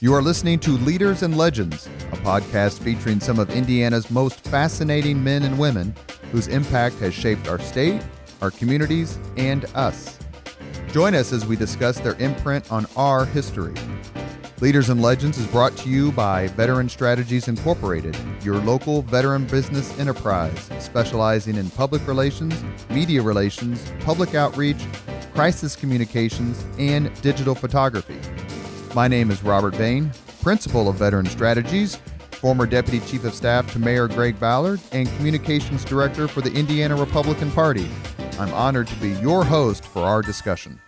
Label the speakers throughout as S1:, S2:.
S1: You are listening to Leaders and Legends, a podcast featuring some of Indiana's most fascinating men and women whose impact has shaped our state, our communities, and us. Join us as we discuss their imprint on our history. Leaders and Legends is brought to you by Veteran Strategies Incorporated, your local veteran business enterprise specializing in public relations, media relations, public outreach, crisis communications, and digital photography. My name is Robert Vane, Principal of Veteran Strategies, former Deputy Chief of Staff to Mayor Greg Ballard, and Communications Director for the Indiana Republican Party. I'm honored to be your host for our discussion.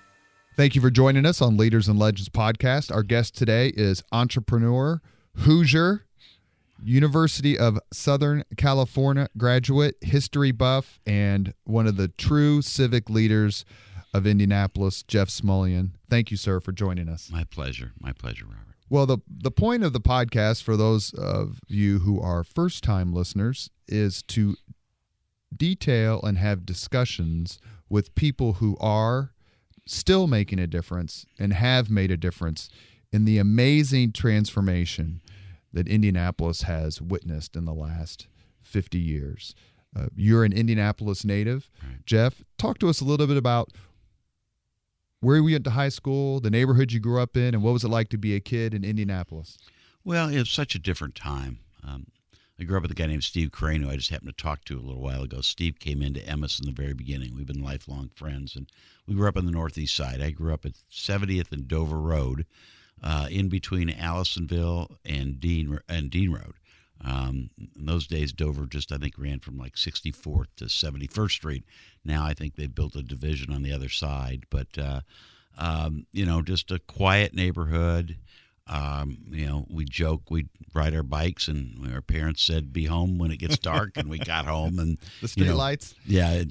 S1: Thank you for joining us on Leaders and Legends podcast. Our guest today is entrepreneur, Hoosier, University of Southern California graduate, history buff, and one of the true civic leaders of Indianapolis, Jeff Smulyan. Thank you, sir, for joining us.
S2: My pleasure. My pleasure, Robert.
S1: Well, the point of the podcast, for those of you who are first-time listeners, is to detail and have discussions with people who are still making a difference and have made a difference in the amazing transformation that Indianapolis has witnessed in the last 50 years. You're an Indianapolis native. Right. Jeff, talk to us a little bit about where you went to high school, the neighborhood you grew up in, and what was it like to be a kid in Indianapolis?
S2: Well, it was such a different time. I grew up with a guy named Steve Crane, who I just happened to talk to a little while ago. Steve came into Emmis in the very beginning. We've been lifelong friends, and we grew up on the northeast side. I grew up at 70th and Dover Road, in between Allisonville and Dean Road. In those days, Dover just, I think, ran from like 64th to 71st Street. Now I think they've built a division on the other side. But, just a quiet neighborhood. We joke, we'd ride our bikes, and our parents said, be home when it gets dark, and we got home. And
S1: the street lights?
S2: Yeah,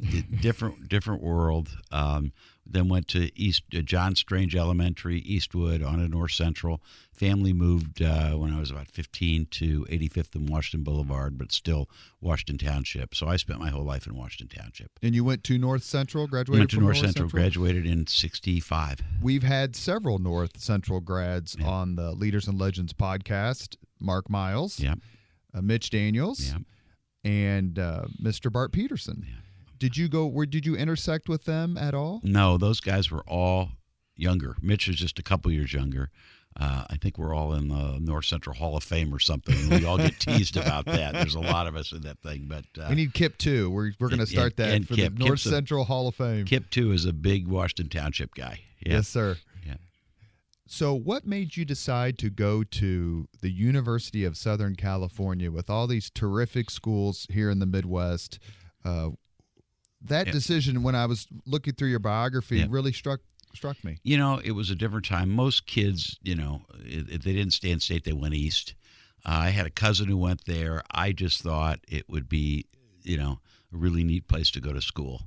S2: different world. Then went to John Strange Elementary, Eastwood, on to North Central. Family moved when I was about 15 to 85th and Washington Boulevard, but still Washington Township. So I spent my whole life in Washington Township.
S1: And you went to North Central, graduated from North Central?
S2: Graduated in 65.
S1: We've had several North Central grads on the Leaders and Legends podcast. Mark Miles, Mitch Daniels, and Mr. Bart Peterson. Yeah. Did you intersect with them at all?
S2: No, those guys were all younger. Mitch was just a couple years younger. I think we're all in the North Central Hall of Fame or something. We all get teased about that. There's a lot of us in that thing. But
S1: we need Kip, too. We're going to start that for the North Central Hall of Fame.
S2: Kip, too, is a big Washington Township guy. Yeah.
S1: Yes, sir.
S2: Yeah.
S1: So what made you decide to go to the University of Southern California with all these terrific schools here in the Midwest? That decision, when I was looking through your biography, really struck me.
S2: It was a different time. Most kids, if they didn't stay in state, they went east. I had a cousin who went there. I just thought it would be, a really neat place to go to school.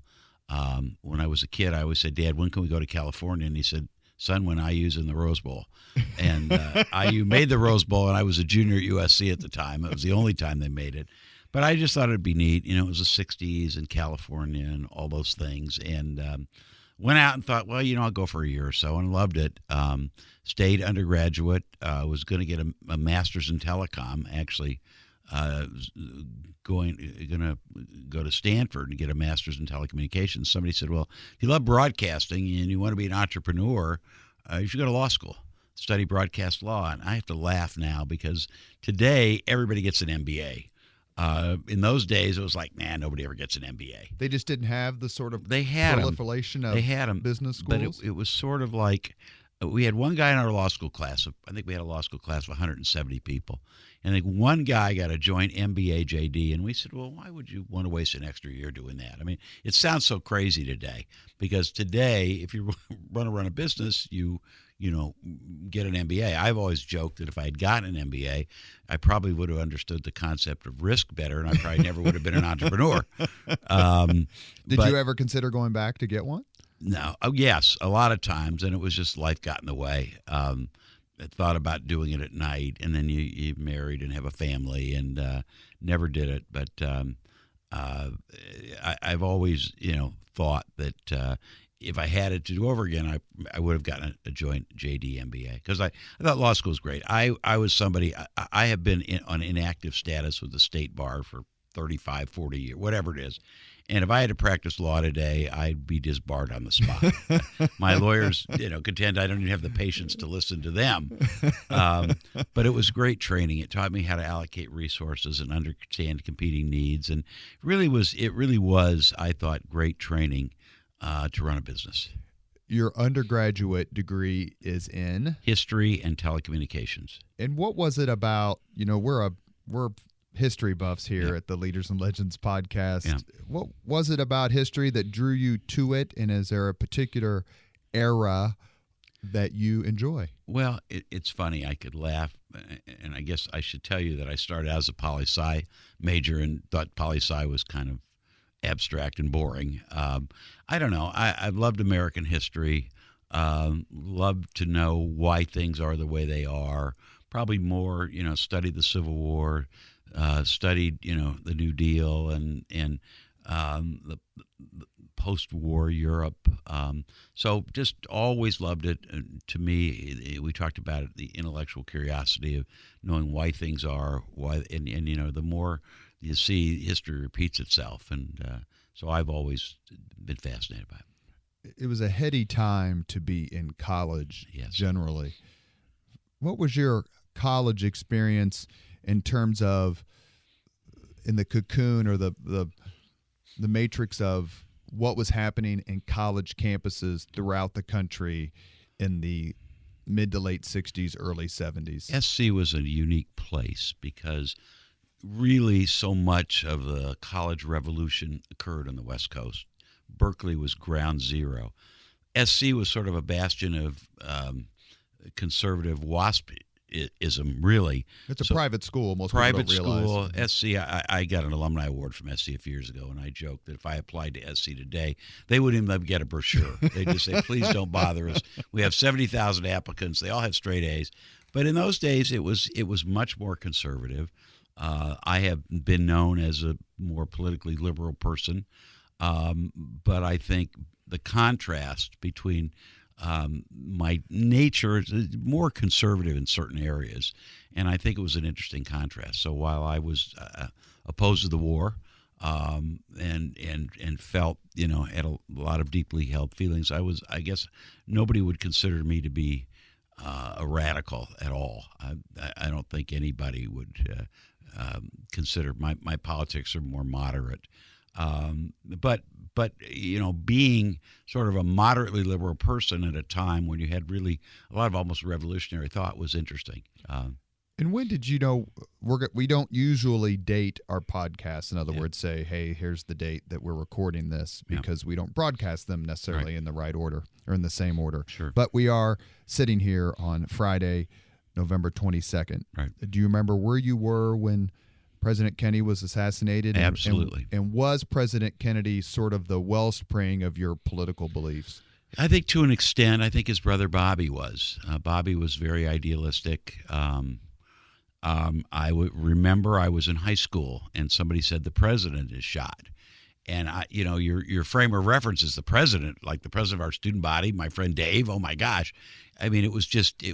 S2: When I was a kid, I always said, Dad, when can we go to California? And he said, son, when IU's in the Rose Bowl. And IU made the Rose Bowl, and I was a junior at USC at the time. It was the only time they made it. But I just thought it'd be neat. It was the 60s in California and all those things. And went out and thought, well, I'll go for a year or so, and loved it. Stayed undergraduate. Was going to get a master's in telecom, actually. Going to go to Stanford and get a master's in telecommunications. Somebody said, well, if you love broadcasting and you want to be an entrepreneur, you should go to law school, study broadcast law. And I have to laugh now because today everybody gets an MBA. In those days, it was like, nobody ever gets an MBA.
S1: They just didn't have the sort of proliferation of business schools?
S2: But it was sort of like, we had one guy in our law school class. I think we had a law school class of 170 people. And I think one guy got a joint MBA JD. And we said, well, why would you want to waste an extra year doing that? I mean, it sounds so crazy today. Because today, if you run a business, you get an MBA. I've always joked that if I had gotten an MBA, I probably would have understood the concept of risk better, and I probably never would have been an entrepreneur.
S1: Did you ever consider going back to get one?
S2: No. Oh, yes, a lot of times, and it was just life got in the way. I thought about doing it at night, and then you married and have a family, and never did it. But I've always, thought that if I had it to do over again, I would have gotten a joint JD MBA, because I thought law school was great. I was somebody, I have been on inactive status with the state bar for 35, 40 years, whatever it is. And if I had to practice law today, I'd be disbarred on the spot. My lawyers, contend I don't even have the patience to listen to them. But it was great training. It taught me how to allocate resources and understand competing needs. And it really was, I thought, great training to run a business.
S1: Your undergraduate degree is in
S2: history and telecommunications.
S1: And what was it about? We're history buffs here at the Leaders and Legends podcast. Yeah. What was it about history that drew you to it? And is there a particular era that you enjoy?
S2: Well, it's funny. I could laugh, and I guess I should tell you that I started as a poli-sci major and thought poli-sci was kind of abstract and boring. I don't know. I've loved American history, loved to know why things are the way they are. Probably more, studied the Civil War, studied, the New Deal and the post-war Europe. So just always loved it. To me, we talked about it, the intellectual curiosity of knowing why things are, and the more you see, history repeats itself. And so I've always been fascinated by it.
S1: It was a heady time to be in college,
S2: yes.
S1: Generally. What was your college experience in terms of in the cocoon or the matrix of what was happening in college campuses throughout the country in the mid to late 60s, early 70s?
S2: SC was a unique place because really so much of the college revolution occurred on the West Coast. Berkeley was ground zero. SC was sort of a bastion of conservative WASPism, really.
S1: It's a private school. Most
S2: private
S1: people don't
S2: school.
S1: realize.
S2: SC, I got an alumni award from SC a few years ago, and I joked that if I applied to SC today, they wouldn't even get a brochure. They'd just say, please don't bother us. We have 70,000 applicants. They all have straight A's. But in those days, it was much more conservative. I have been known as a more politically liberal person, but I think the contrast between my nature is more conservative in certain areas, and I think it was an interesting contrast. So while I was opposed to the war and felt, had a lot of deeply held feelings, I guess nobody would consider me to be a radical at all. I don't think anybody would consider my politics are more moderate. But being sort of a moderately liberal person at a time when you had really a lot of almost revolutionary thought was interesting.
S1: And when did you know we don't usually date our podcasts? In other words, say, hey, here's the date that we're recording this, because we don't broadcast them necessarily in the right order or in the same order.
S2: Sure.
S1: But we are sitting here on Friday, November 22nd.
S2: Right.
S1: Do you remember where you were when President Kennedy was assassinated?
S2: Absolutely.
S1: And was President Kennedy sort of the wellspring of your political beliefs?
S2: I think to an extent. I think his brother Bobby was. Bobby was very idealistic. I remember I was in high school and somebody said the president is shot. And your frame of reference is the president, like the president of our student body, my friend Dave. Oh my gosh. I mean, it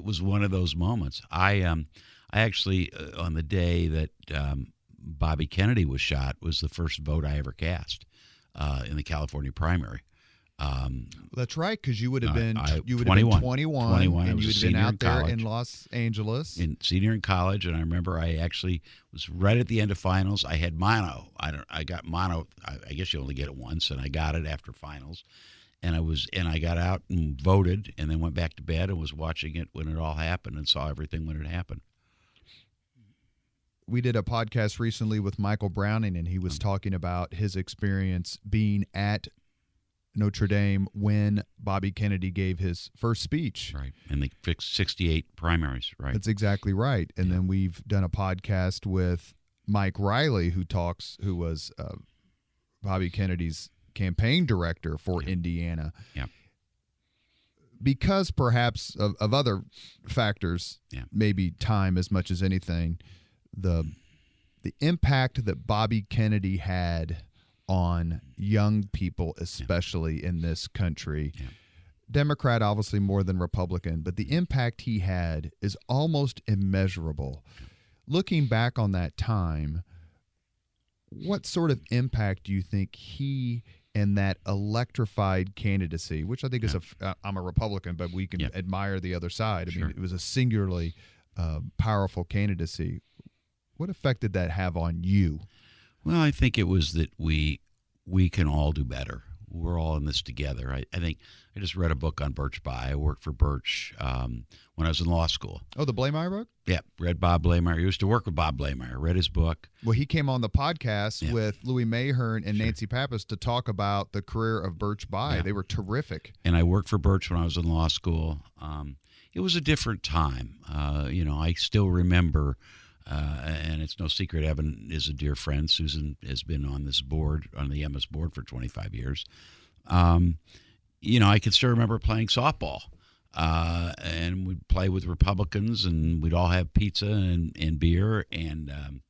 S2: was one of those moments. I actually, on the day that Bobby Kennedy was shot, was the first vote I ever cast in the California primary.
S1: That's right, because you would have been
S2: 21,
S1: 21 and you would have been out there in Los Angeles.
S2: Senior in college, and I remember I actually was right at the end of finals. I had mono. I got mono. I guess you only get it once, and I got it after finals. And I got out and voted, and then went back to bed and was watching it when it all happened and saw everything when it happened.
S1: We did a podcast recently with Michael Browning, and he was talking about his experience being at Notre Dame when Bobby Kennedy gave his first speech.
S2: Right, and they fixed 68 primaries, right?
S1: That's exactly right. And then we've done a podcast with Mike Riley, who was Bobby Kennedy's campaign director for Indiana.
S2: Yeah.
S1: Because perhaps of other factors, maybe time as much as anything, the impact that Bobby Kennedy had on young people, especially in this country.
S2: Yeah.
S1: Democrat, obviously more than Republican, but the impact he had is almost immeasurable. Looking back on that time, what sort of impact do you think he and that electrified candidacy, which I think is I'm a Republican, but we can admire the other side. I mean, it was a singularly powerful candidacy. What effect did that have on you?
S2: Well, I think it was that we can all do better. We're all in this together. I think I just read a book on Birch Bayh. I worked for Birch when I was in law school.
S1: Oh, the Blameyer book?
S2: Yeah, read Bob Blameyer. I used to work with Bob Blameyer. Read his book.
S1: Well, he came on the podcast with Louis Mahern and Nancy Pappas to talk about the career of Birch Bayh. Yeah. They were terrific.
S2: And I worked for Birch when I was in law school. It was a different time. I still remember, and it's no secret, Evan is a dear friend. Susan has been on this board, on the Emmis board for 25 years. I can still remember playing softball. And we'd play with Republicans, and we'd all have pizza and beer. And,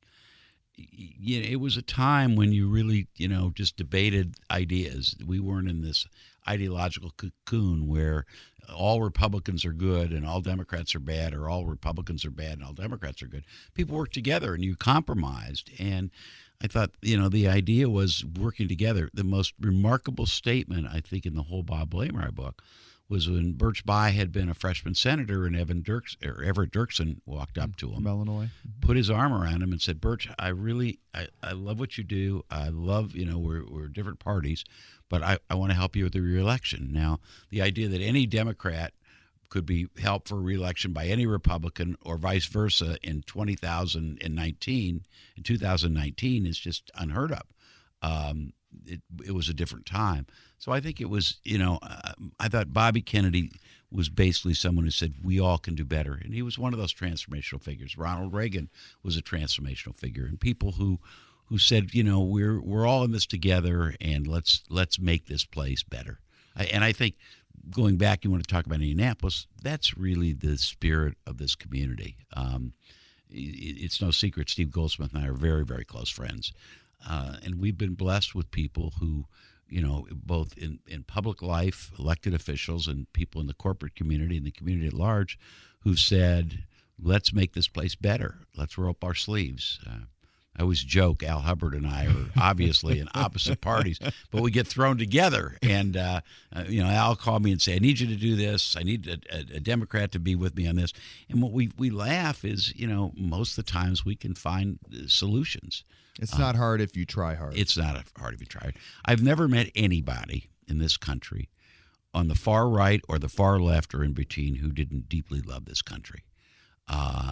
S2: it was a time when you really, just debated ideas. We weren't in this ideological cocoon where all Republicans are good and all Democrats are bad, or all Republicans are bad and all Democrats are good. People worked together and you compromised. And I thought, the idea was working together. The most remarkable statement, I think, in the whole Bob Blameyer book was when Birch Bayh had been a freshman senator, and Everett Dirksen walked up to him,
S1: from Illinois,
S2: put his arm around him and said, "Birch, I love what you do. I love, we're different parties, but I want to help you with the reelection." Now, the idea that any Democrat could be helped for reelection by any Republican or vice versa in 2019 is just unheard of. It was a different time. So I think it was, I thought Bobby Kennedy was basically someone who said, we all can do better. And he was one of those transformational figures. Ronald Reagan was a transformational figure. And people who said, we're all in this together, and let's make this place better. And I think, going back, you want to talk about Indianapolis, that's really the spirit of this community. It's no secret, Steve Goldsmith and I are very, very close friends. And we've been blessed with people who, both in public life, elected officials, and people in the corporate community and the community at large, who've said, let's make this place better. Let's roll up our sleeves. I always joke, Al Hubbard and I are obviously in opposite parties, but we get thrown together. And, Al called me and said, I need you to do this. I need a Democrat to be with me on this. And what we laugh is, most of the times we can find solutions.
S1: It's not hard if you try hard.
S2: It's not hard if you try hard. I've never met anybody in this country on the far right or the far left or in between who didn't deeply love this country.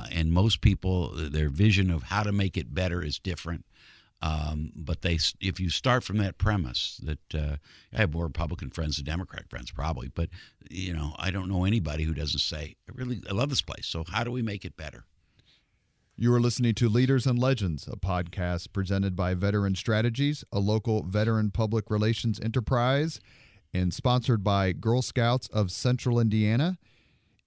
S2: And most people, their vision of how to make it better is different. But if you start from that premise that I have more Republican friends than Democrat friends probably, but, I don't know anybody who doesn't say, I love this place. So how do we make it better?
S1: You are listening to Leaders and Legends, a podcast presented by Veteran Strategies, a local veteran public relations enterprise, and sponsored by Girl Scouts of Central Indiana,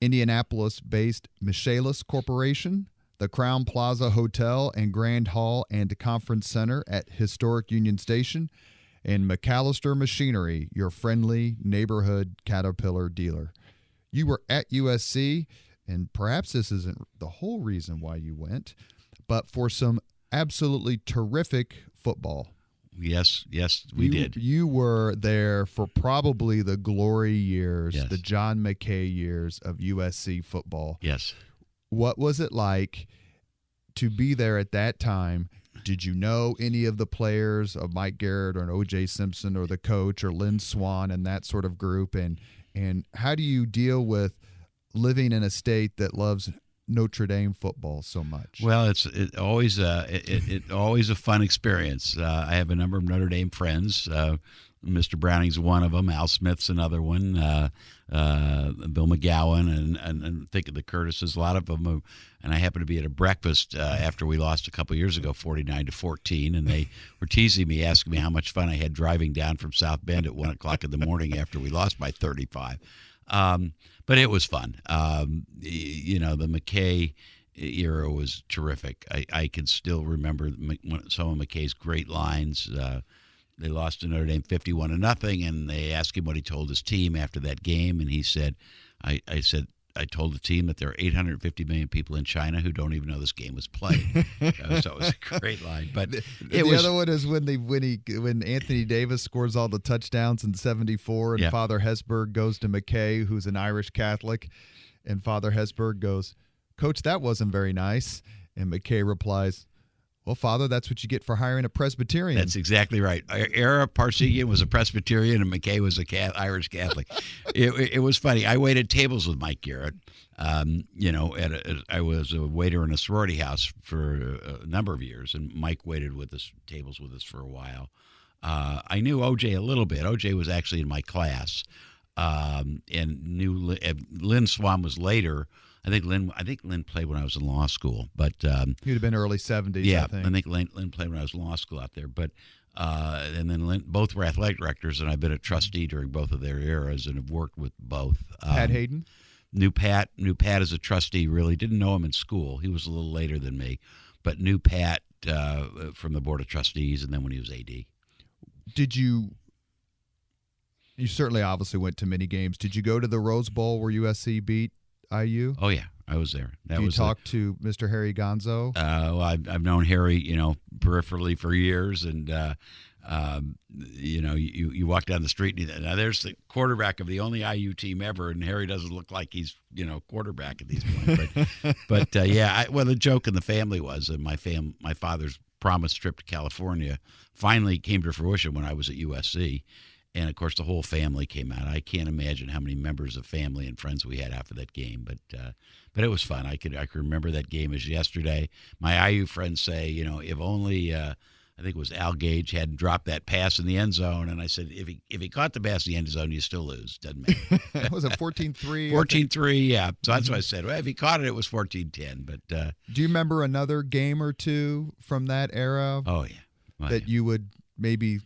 S1: Indianapolis-based MacAllister Corporation, the Crowne Plaza Hotel and Grand Hall and Conference Center at Historic Union Station, and MacAllister Machinery, your friendly neighborhood Caterpillar dealer. You were at USC, and perhaps this isn't the whole reason why you went, but for some absolutely terrific football.
S2: Yes, we did.
S1: You were there for probably the glory years, the John McKay years of USC football.
S2: Yes.
S1: What was it like to be there at that time? Did you know any of the players, of Mike Garrett or an O.J. Simpson or the coach or Lynn Swann and that sort of group? And how do you deal with living in a state that loves Notre Dame football so much?
S2: Well, it's always a fun experience. I have a number of Notre Dame friends. Mr. Browning's one of them. Al Smith's another one. Bill McGowan and think of the Curtises. A lot of them. And I happened to be at a breakfast after we lost a couple years ago, 49-14, and they were teasing me, asking me how much fun I had driving down from South Bend at 1 o'clock in the morning after we lost by 35. But it was fun. The McKay era was terrific. I can still remember some of McKay's great lines. They lost to Notre Dame 51-0, and they asked him what he told his team after that game, and he said, I told the team that there are 850 million people in China who don't even know this game was played. So it was a great line. But
S1: the other one is when Anthony Davis scores all the touchdowns in '74, and Father Hesburgh goes to McKay, who's an Irish Catholic, and Father Hesburgh goes, "Coach, that wasn't very nice." And McKay replies, "Well, Father, that's what you get for hiring a Presbyterian."
S2: That's exactly right. Ara Parsegian was a Presbyterian, and McKay was a Irish Catholic. It was funny. I waited tables with Mike Garrett. I was a waiter in a sorority house for a number of years, and Mike waited with us tables with us for a while. I knew OJ a little bit. OJ was actually in my class, and knew Lynn Swan was later. I think Lynn played when I was in law school, but
S1: he'd have been early '70s.
S2: Yeah,
S1: I think
S2: Lynn played when I was in law school out there. But and then Lynn, both were athletic directors, and I've been a trustee during both of their eras, and have worked with both.
S1: Pat Hayden
S2: knew Pat as a trustee. Really didn't know him in school. He was a little later than me, but knew Pat from the board of trustees, and then when he was AD.
S1: Did you? You certainly obviously went to many games. Did you go to the Rose Bowl where USC beat IU?
S2: Oh yeah, I was there.
S1: Did you talk to Mr. Harry Gonzo?
S2: Well, I've known Harry, peripherally for years, and you walk down the street and now there's the quarterback of the only IU team ever, and Harry doesn't look like he's quarterback at these points. But the joke in the family was that my father's promised trip to California finally came to fruition when I was at USC. And, of course, the whole family came out. I can't imagine how many members of family and friends we had after that game. But it was fun. I could remember that game as yesterday. My IU friends say, if only I think it was Al Gage hadn't dropped that pass in the end zone. And I said, if he caught the pass in the end zone, you still lose. Doesn't matter.
S1: Was it 14-3?
S2: 14-3, yeah. So that's what I said. Well, if he caught it was 14-10. But
S1: do you remember another game or two from that era?
S2: Oh, yeah.
S1: That you would maybe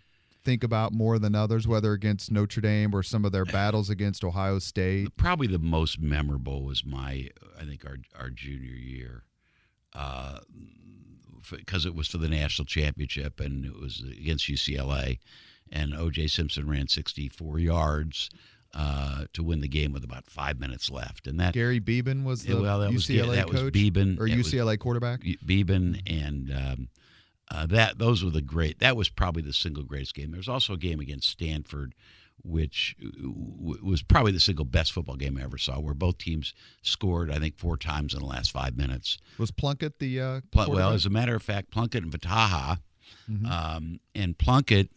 S1: think about more than others, whether against Notre Dame or some of their battles against Ohio State?
S2: Probably the most memorable was our junior year, because it was for the national championship, and it was against UCLA, and O.J. Simpson ran 64 yards to win the game with about 5 minutes left. And that
S1: Gary Beeben was the UCLA coach?
S2: Was Beeben,
S1: or UCLA quarterback?
S2: Beeben, and those were the great. That was probably the single greatest game. There was also a game against Stanford, which was probably the single best football game I ever saw, where both teams scored, I think, 4 times in the last 5 minutes.
S1: Was Plunkett the
S2: well, as a matter of fact, Plunkett and Vataha, and Plunkett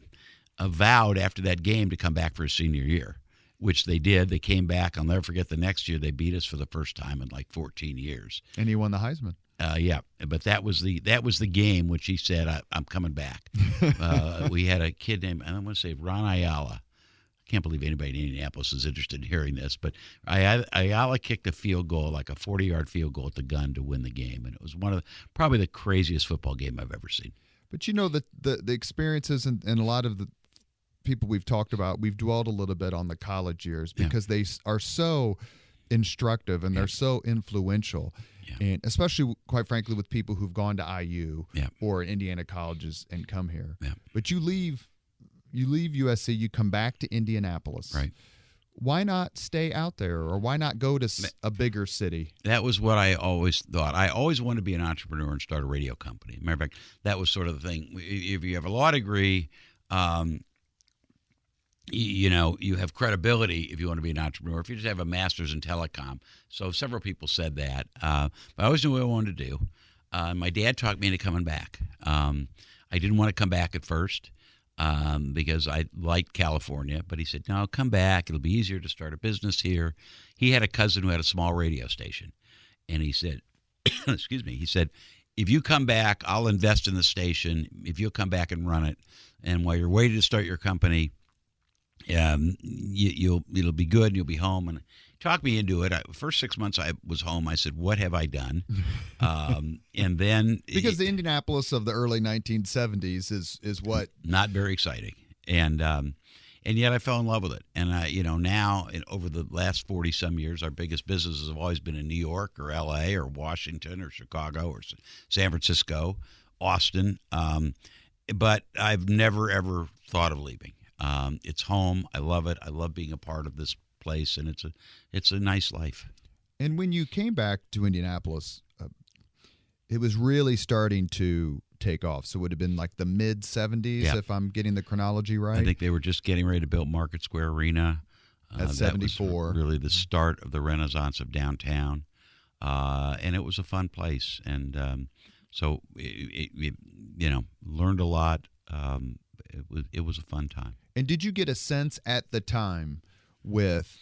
S2: vowed after that game to come back for his senior year, which they did. They came back. I'll never forget the next year they beat us for the first time in like 14 years.
S1: And he won the Heisman.
S2: Yeah, but that was the game which he said, I'm coming back. We had a kid named, I want to say Ron Ayala. I can't believe anybody in Indianapolis is interested in hearing this, but Ayala kicked a field goal, like a 40-yard field goal at the gun to win the game, and it was probably the craziest football game I've ever seen.
S1: But the experiences and a lot of the people we've talked about, we've dwelled a little bit on the college years because they are so instructive and they're so influential. Yeah. And especially, quite frankly, with people who've gone to IU or Indiana colleges and come here. Yeah. But you leave USC, you come back to Indianapolis.
S2: Right.
S1: Why not stay out there, or why not go to a bigger city? That
S2: was what I always thought. I always wanted to be an entrepreneur and start a radio company. Matter of fact, that was sort of the thing. If you have a law degree, you have credibility if you want to be an entrepreneur. If you just have a master's in telecom. So several people said that. But I always knew what I wanted to do. My dad talked me into coming back. I didn't want to come back at first because I liked California. But he said, no, come back. It'll be easier to start a business here. He had a cousin who had a small radio station. And he said, excuse me, he said, if you come back, I'll invest in the station. If you'll come back and run it. And while you're waiting to start your company, it'll be good and you'll be home. And talked me into it. First 6 months I was home, I said, what have I done? And then
S1: because the Indianapolis of the early 1970s is what
S2: not very exciting, and yet I fell in love with it. And now over the last 40 some years, our biggest businesses have always been in New York or L.A. or Washington or Chicago or San Francisco, Austin. but I've never ever thought of leaving. It's home. I love it. I love being a part of this place, and it's a nice life.
S1: And when you came back to Indianapolis, it was really starting to take off. So it would have been like the mid 70s, if I'm getting the chronology right.
S2: I think they were just getting ready to build Market Square Arena.
S1: At 74.
S2: That was really the start of the renaissance of downtown. And it was a fun place. And so, learned a lot. It was a fun time.
S1: And did you get a sense at the time with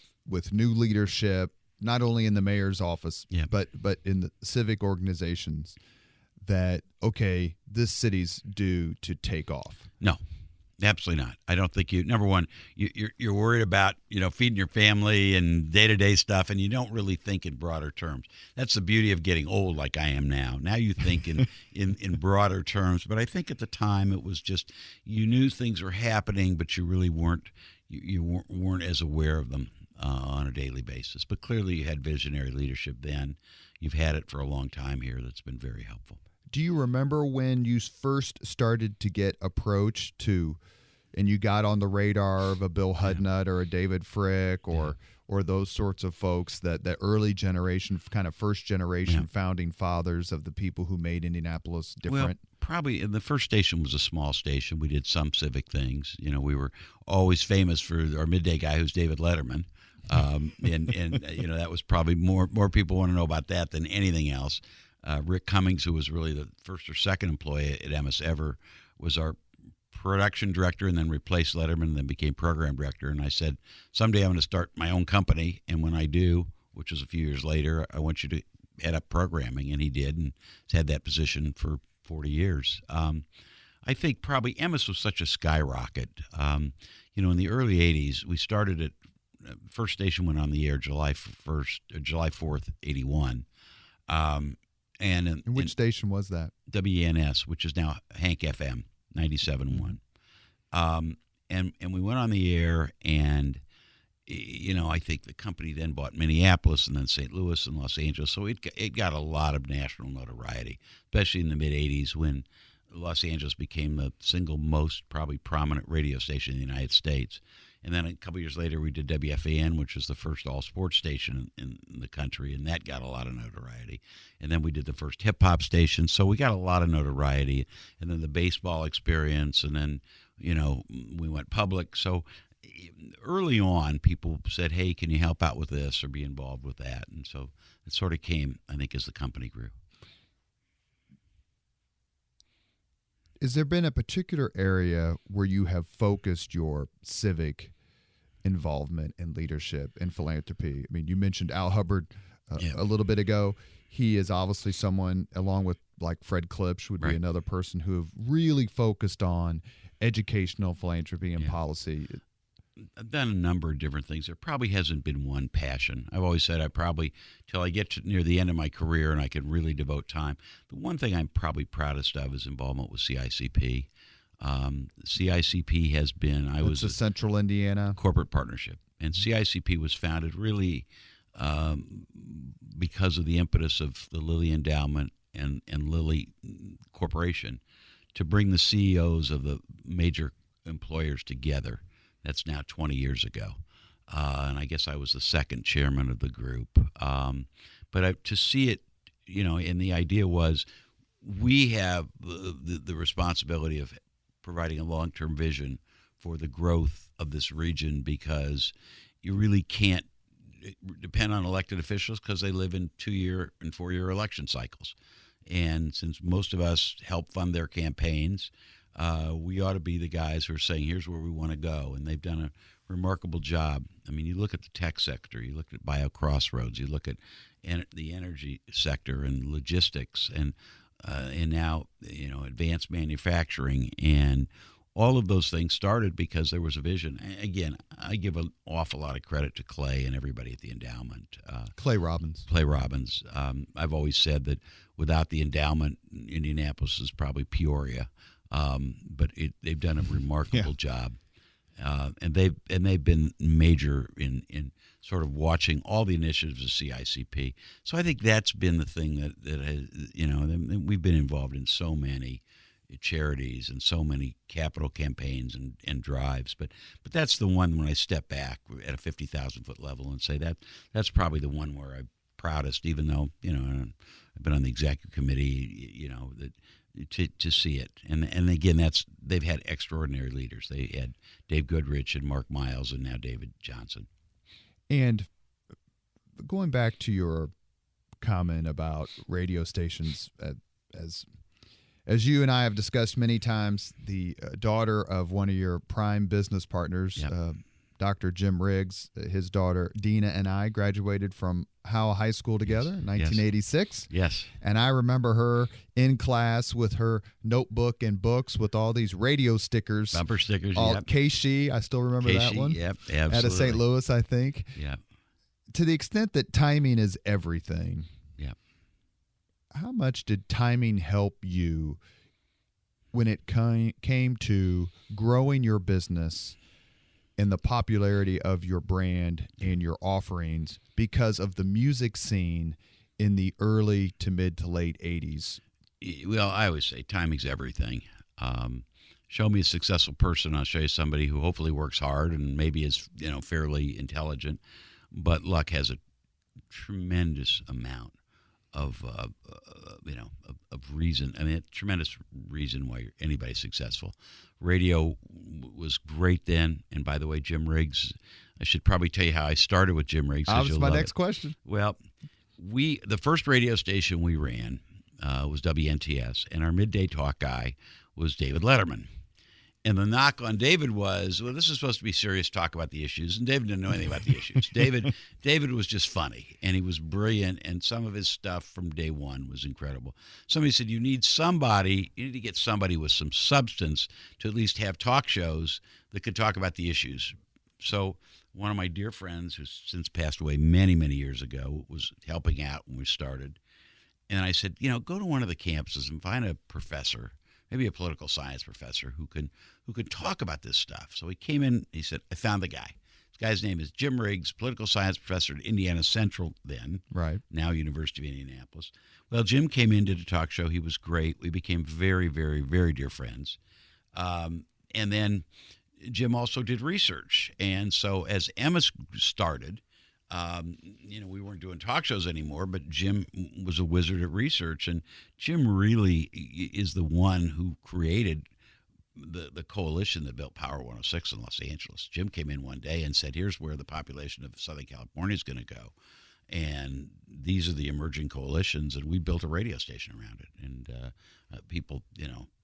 S1: new leadership, not only in the mayor's office, but in the civic organizations, that, okay, this city's due to take off?
S2: No, absolutely not. I don't think number one, you're worried about, feeding your family and day-to-day stuff, and you don't really think in broader terms. That's the beauty of getting old like I am now. Now you think in broader terms, but I think at the time it was just, you knew things were happening, but you really weren't as aware of them on a daily basis. But clearly you had visionary leadership then. You've had it for a long time here. That's been very helpful.
S1: Do you remember when you first started to get approached and you got on the radar of a Bill Hudnut or a David Frick or those sorts of folks, that early generation, kind of first generation founding fathers of the people who made Indianapolis different?
S2: Well, probably the first station was a small station. We did some civic things. We were always famous for our midday guy, who's David Letterman. And that was probably more people want to know about that than anything else. Rick Cummings, who was really the first or second employee at Emmis ever, was our production director and then replaced Letterman and then became program director. And I said, someday I'm going to start my own company. And when I do, which was a few years later, I want you to head up programming. And he did, and has had that position for 40 years. I think probably Emmis was such a skyrocket. In the early 80s, we started at first station went on the air July 4th, 81. And
S1: which station was that?
S2: WENS, which is now Hank FM 97.1. And we went on the air, and I think the company then bought Minneapolis and then St. Louis and Los Angeles, so it got a lot of national notoriety, especially in the mid 80s when Los Angeles became the single most probably prominent radio station in the United States. And then a couple years later, we did WFAN, which was the first all-sports station in the country, and that got a lot of notoriety. And then we did the first hip-hop station, so we got a lot of notoriety. And then the baseball experience, and then, we went public. So early on, people said, hey, can you help out with this or be involved with that? And so it sort of came, I think, as the company grew.
S1: Has there been a particular area where you have focused your civic involvement in leadership and philanthropy? I mean, you mentioned Al Hubbard a little bit ago. He is obviously someone, along with like Fred Klipsch, would be another person who have really focused on educational philanthropy and policy.
S2: I've done a number of different things. There probably hasn't been one passion. I've always said till I get to near the end of my career and I can really devote time. The one thing I'm probably proudest of is involvement with CICP. CICP has been,
S1: was a Central Indiana
S2: corporate partnership, and CICP was founded really because of the impetus of the Lilly Endowment and Lilly Corporation to bring the CEOs of the major employers together. That's now 20 years ago. And I guess I was the second chairman of the group. But to see it, and the idea was we have the responsibility of providing a long-term vision for the growth of this region, because you really can't depend on elected officials because they live in 2-year and 4-year election cycles. And since most of us help fund their campaigns, we ought to be the guys who are saying, here's where we want to go. And they've done a remarkable job. I mean, you look at the tech sector, you look at BioCrossroads, you look at the energy sector and logistics, and now, advanced manufacturing. And all of those things started because there was a vision. Again, I give an awful lot of credit to Clay and everybody at the endowment.
S1: Clay Robbins.
S2: I've always said that without the endowment, Indianapolis is probably Peoria. But they've done a remarkable job, and they've been major in sort of watching all the initiatives of CICP. So I think that's been the thing that has, we've been involved in so many, charities and so many capital campaigns and drives. But that's the one when I step back at a 50,000-foot level and say that's probably the one where I'm proudest, even though, I've been on the executive committee, to see it. And again, they've had extraordinary leaders. They had Dave Goodrich and Mark Miles and now David Johnson.
S1: And going back to your comment about radio stations, as you and I have discussed many times, the daughter of one of your prime business partners,
S2: Yep.
S1: Dr. Jim Riggs, his daughter Dina and I graduated from Howell High School together in 1986.
S2: Yes.
S1: And I remember her in class with her notebook and books with all these radio stickers.
S2: Bumper stickers,
S1: all
S2: yep.
S1: Keishi, I still remember that
S2: Keishi,
S1: one.
S2: Yep, absolutely.
S1: Out of St. Louis, I think.
S2: Yeah.
S1: To the extent that timing is everything,
S2: Yeah.
S1: how much did timing help you when it came to growing your business and the popularity of your brand and your offerings because of the music scene in the early to mid to late 80s?
S2: Well, I always say timing's everything. Show me a successful person, I'll show you somebody who hopefully works hard and maybe is fairly intelligent, but luck has a tremendous amount of reason. I mean, a tremendous reason why anybody's successful. Radio was great then, and by the way, Jim Riggs. I should probably tell you how I started with Jim Riggs.
S1: That was my next question.
S2: Well, the first radio station we ran was WNTS, and our midday talk guy was David Letterman. And the knock on David was, well, this is supposed to be serious talk about the issues, and David didn't know anything about the issues. David was just funny, and he was brilliant, and some of his stuff from day one was incredible. Somebody said, you need to get somebody with some substance to at least have talk shows that could talk about the issues. So one of my dear friends, who's since passed away many, many years ago, was helping out when we started. And I said, go to one of the campuses and find a professor, maybe a political science professor who can talk about this stuff. So he came in, he said, I found the guy. This guy's name is Jim Riggs, political science professor at Indiana Central then,
S1: right,
S2: now University of Indianapolis. Well, Jim came in, did a talk show. He was great. We became very, very, very dear friends. And then Jim also did research. And so as Emmis started, we weren't doing talk shows anymore, but Jim was a wizard at research, and Jim really is the one who created the coalition that built Power 106 in Los Angeles. Jim came in one day and said, here's where the population of Southern California is going to go, and these are the emerging coalitions, and we built a radio station around it. And people,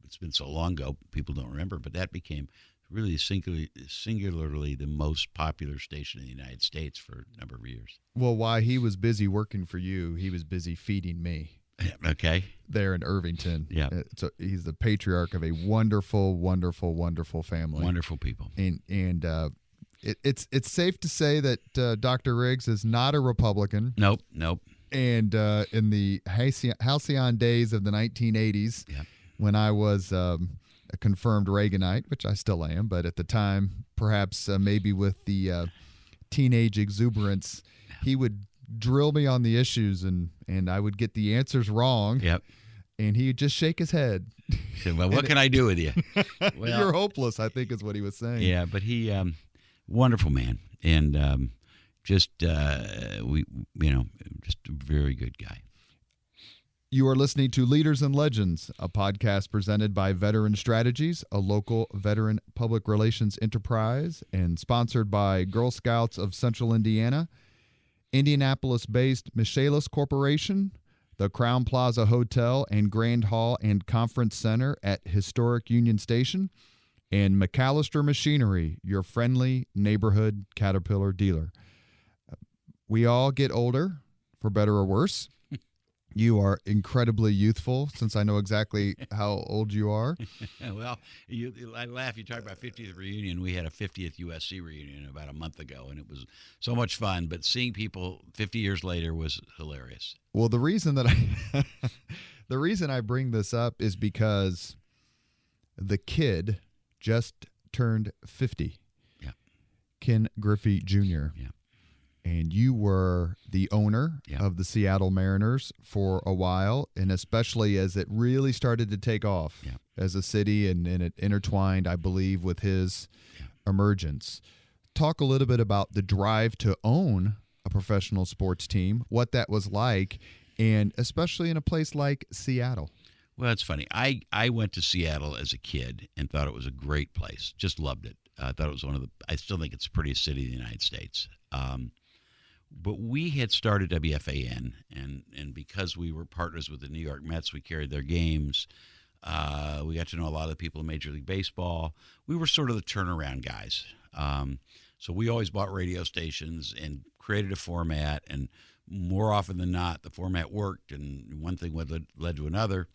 S2: it's been so long ago, people don't remember, but that became really singularly the most popular station in the United States for a number of years.
S1: Well, while he was busy working for you, he was busy feeding me.
S2: Okay.
S1: There in Irvington.
S2: Yeah.
S1: So he's the patriarch of a wonderful, wonderful, wonderful family.
S2: Wonderful people.
S1: And it's safe to say that Dr. Riggs is not a Republican.
S2: Nope.
S1: And in the halcyon days of the 1980s,
S2: yeah,
S1: when I was a confirmed Reaganite, which I still am, but at the time, perhaps maybe with the teenage exuberance, he would drill me on the issues, and I would get the answers wrong.
S2: Yep.
S1: And he would just shake his head.
S2: Said, well, what can I do with you? Well,
S1: you're hopeless, I think is what he was saying.
S2: Yeah, but he, wonderful man, and just a very good guy.
S1: You are listening to Leaders and Legends, a podcast presented by Veteran Strategies, a local veteran public relations enterprise, and sponsored by Girl Scouts of Central Indiana, Indianapolis-based MacAllister Corporation, the Crowne Plaza Hotel and Grand Hall and Conference Center at Historic Union Station, and MacAllister Machinery, your friendly neighborhood Caterpillar dealer. We all get older, for better or worse. You are incredibly youthful, since I know exactly how old you are.
S2: Well, I laugh. You talk about 50th reunion. We had a 50th USC reunion about a month ago, and it was so much fun. But seeing people 50 years later was hilarious.
S1: Well, the reason I bring this up is because the kid just turned 50.
S2: Yeah.
S1: Ken Griffey Jr.
S2: Yeah.
S1: and you were the owner of the Seattle Mariners for a while, and especially as it really started to take off as a city, and it intertwined, I believe, with his emergence. Talk a little bit about the drive to own a professional sports team, what that was like, and especially in a place like Seattle.
S2: Well, it's funny. I went to Seattle as a kid and thought it was a great place. Just loved it. I thought it was I still think it's the prettiest city in the United States. But we had started WFAN, and because we were partners with the New York Mets, we carried their games. We got to know a lot of the people in Major League Baseball. We were sort of the turnaround guys. So we always bought radio stations and created a format, and more often than not, the format worked, and one thing led to another.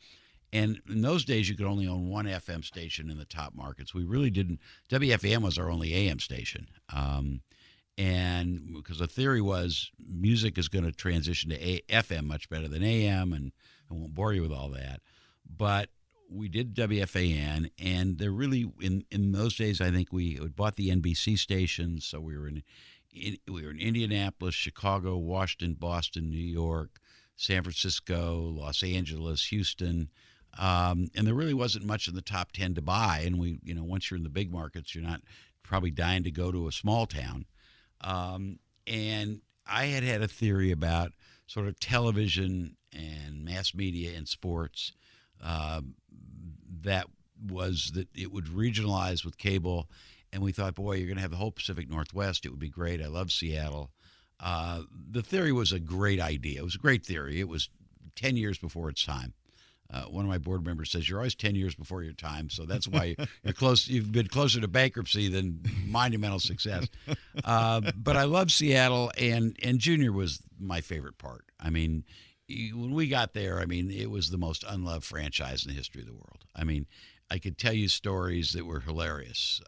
S2: And in those days, you could only own one FM station in the top markets. We really didn't. WFAN was our only AM station. And because the theory was music is going to transition to FM much better than AM, and I won't bore you with all that. But we did WFAN, and there really, in those days, I think we bought the NBC stations. So we were in Indianapolis, Chicago, Washington, Boston, New York, San Francisco, Los Angeles, Houston. And there really wasn't much in the top 10 to buy. And once you're in the big markets, you're not probably dying to go to a small town. And I had a theory about sort of television and mass media and sports, that was that it would regionalize with cable. And we thought, boy, you're going to have the whole Pacific Northwest. It would be great. I love Seattle. The theory was a great idea. It was a great theory. It was 10 years before its time. One of my board members says, you're always 10 years before your time, so that's why you're close. You've been closer to bankruptcy than monumental success. But I love Seattle, and Junior was my favorite part. I mean, when we got there, it was the most unloved franchise in the history of the world. I could tell you stories that were hilarious.